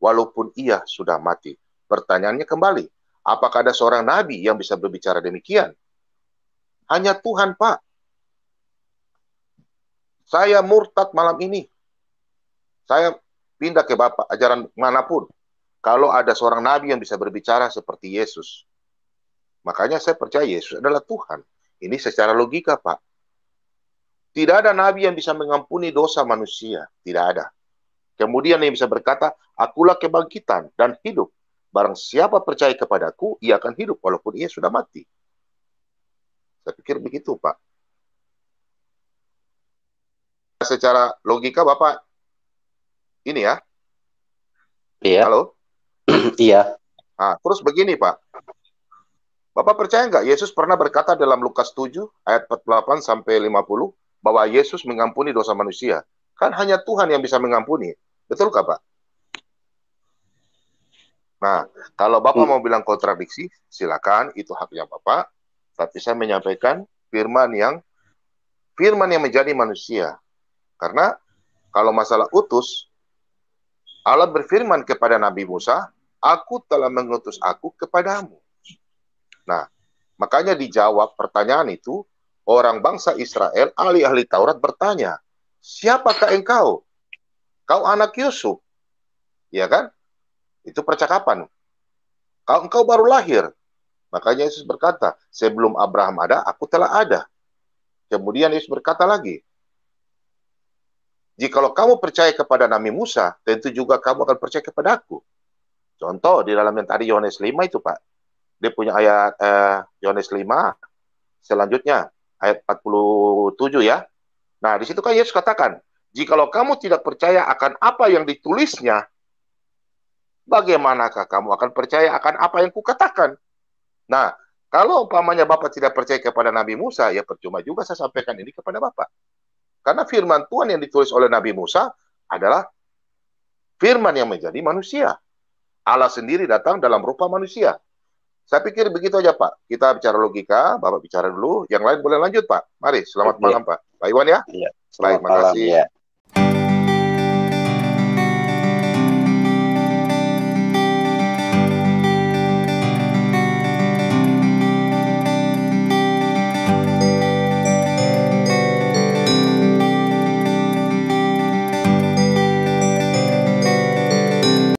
walaupun ia sudah mati. Pertanyaannya kembali, apakah ada seorang nabi yang bisa berbicara demikian? Hanya Tuhan, Pak. Saya murtad malam ini. Saya pindah ke Bapak, ajaran manapun. Kalau ada seorang nabi yang bisa berbicara seperti Yesus. Makanya saya percaya Yesus adalah Tuhan. Ini secara logika, Pak. Tidak ada nabi yang bisa mengampuni dosa manusia. Tidak ada. Kemudian yang bisa berkata, akulah kebangkitan dan hidup. Barang siapa percaya kepadaku, ia akan hidup walaupun ia sudah mati. Saya pikir begitu, Pak. Secara logika, Bapak, ini ya. Iya. Halo? Iya. Nah, terus begini, Pak. Bapak percaya nggak Yesus pernah berkata dalam Lukas 7 ayat 48 sampai 50 bahwa Yesus mengampuni dosa manusia? Kan hanya Tuhan yang bisa mengampuni. Betulkah, Pak? Nah, kalau Bapak mau bilang kontradiksi, silakan, itu haknya Bapak. Tapi saya menyampaikan firman yang menjadi manusia. Karena kalau masalah utus, Allah berfirman kepada Nabi Musa, aku telah mengutus aku kepadamu. Nah, makanya dijawab pertanyaan itu, orang bangsa Israel, ahli-ahli Taurat bertanya, siapakah engkau? Kau anak Yusuf. Ya kan? Itu percakapan. Engkau baru lahir. Makanya Yesus berkata, sebelum Abraham ada, aku telah ada. Kemudian Yesus berkata lagi, jikalau kamu percaya kepada Nabi Musa, tentu juga kamu akan percaya kepada aku. Contoh, di dalam yang tadi Yohanes 5 itu, Pak. Dia punya ayat Yohanes 5, selanjutnya, ayat 47 ya. Nah, di situ kan Yesus katakan, jikalau kamu tidak percaya akan apa yang ditulisnya, bagaimanakah kamu akan percaya akan apa yang kukatakan? Nah, kalau umpamanya Bapak tidak percaya kepada Nabi Musa, ya percuma juga saya sampaikan ini kepada Bapak. Karena firman Tuhan yang ditulis oleh Nabi Musa adalah firman yang menjadi manusia. Allah sendiri datang dalam rupa manusia. Saya pikir begitu aja, Pak. Kita bicara logika, Bapak bicara dulu. Yang lain boleh lanjut, Pak. Mari, selamat malam, Pak. Pak Iwan ya? Iya. Baik, makasih. Ya.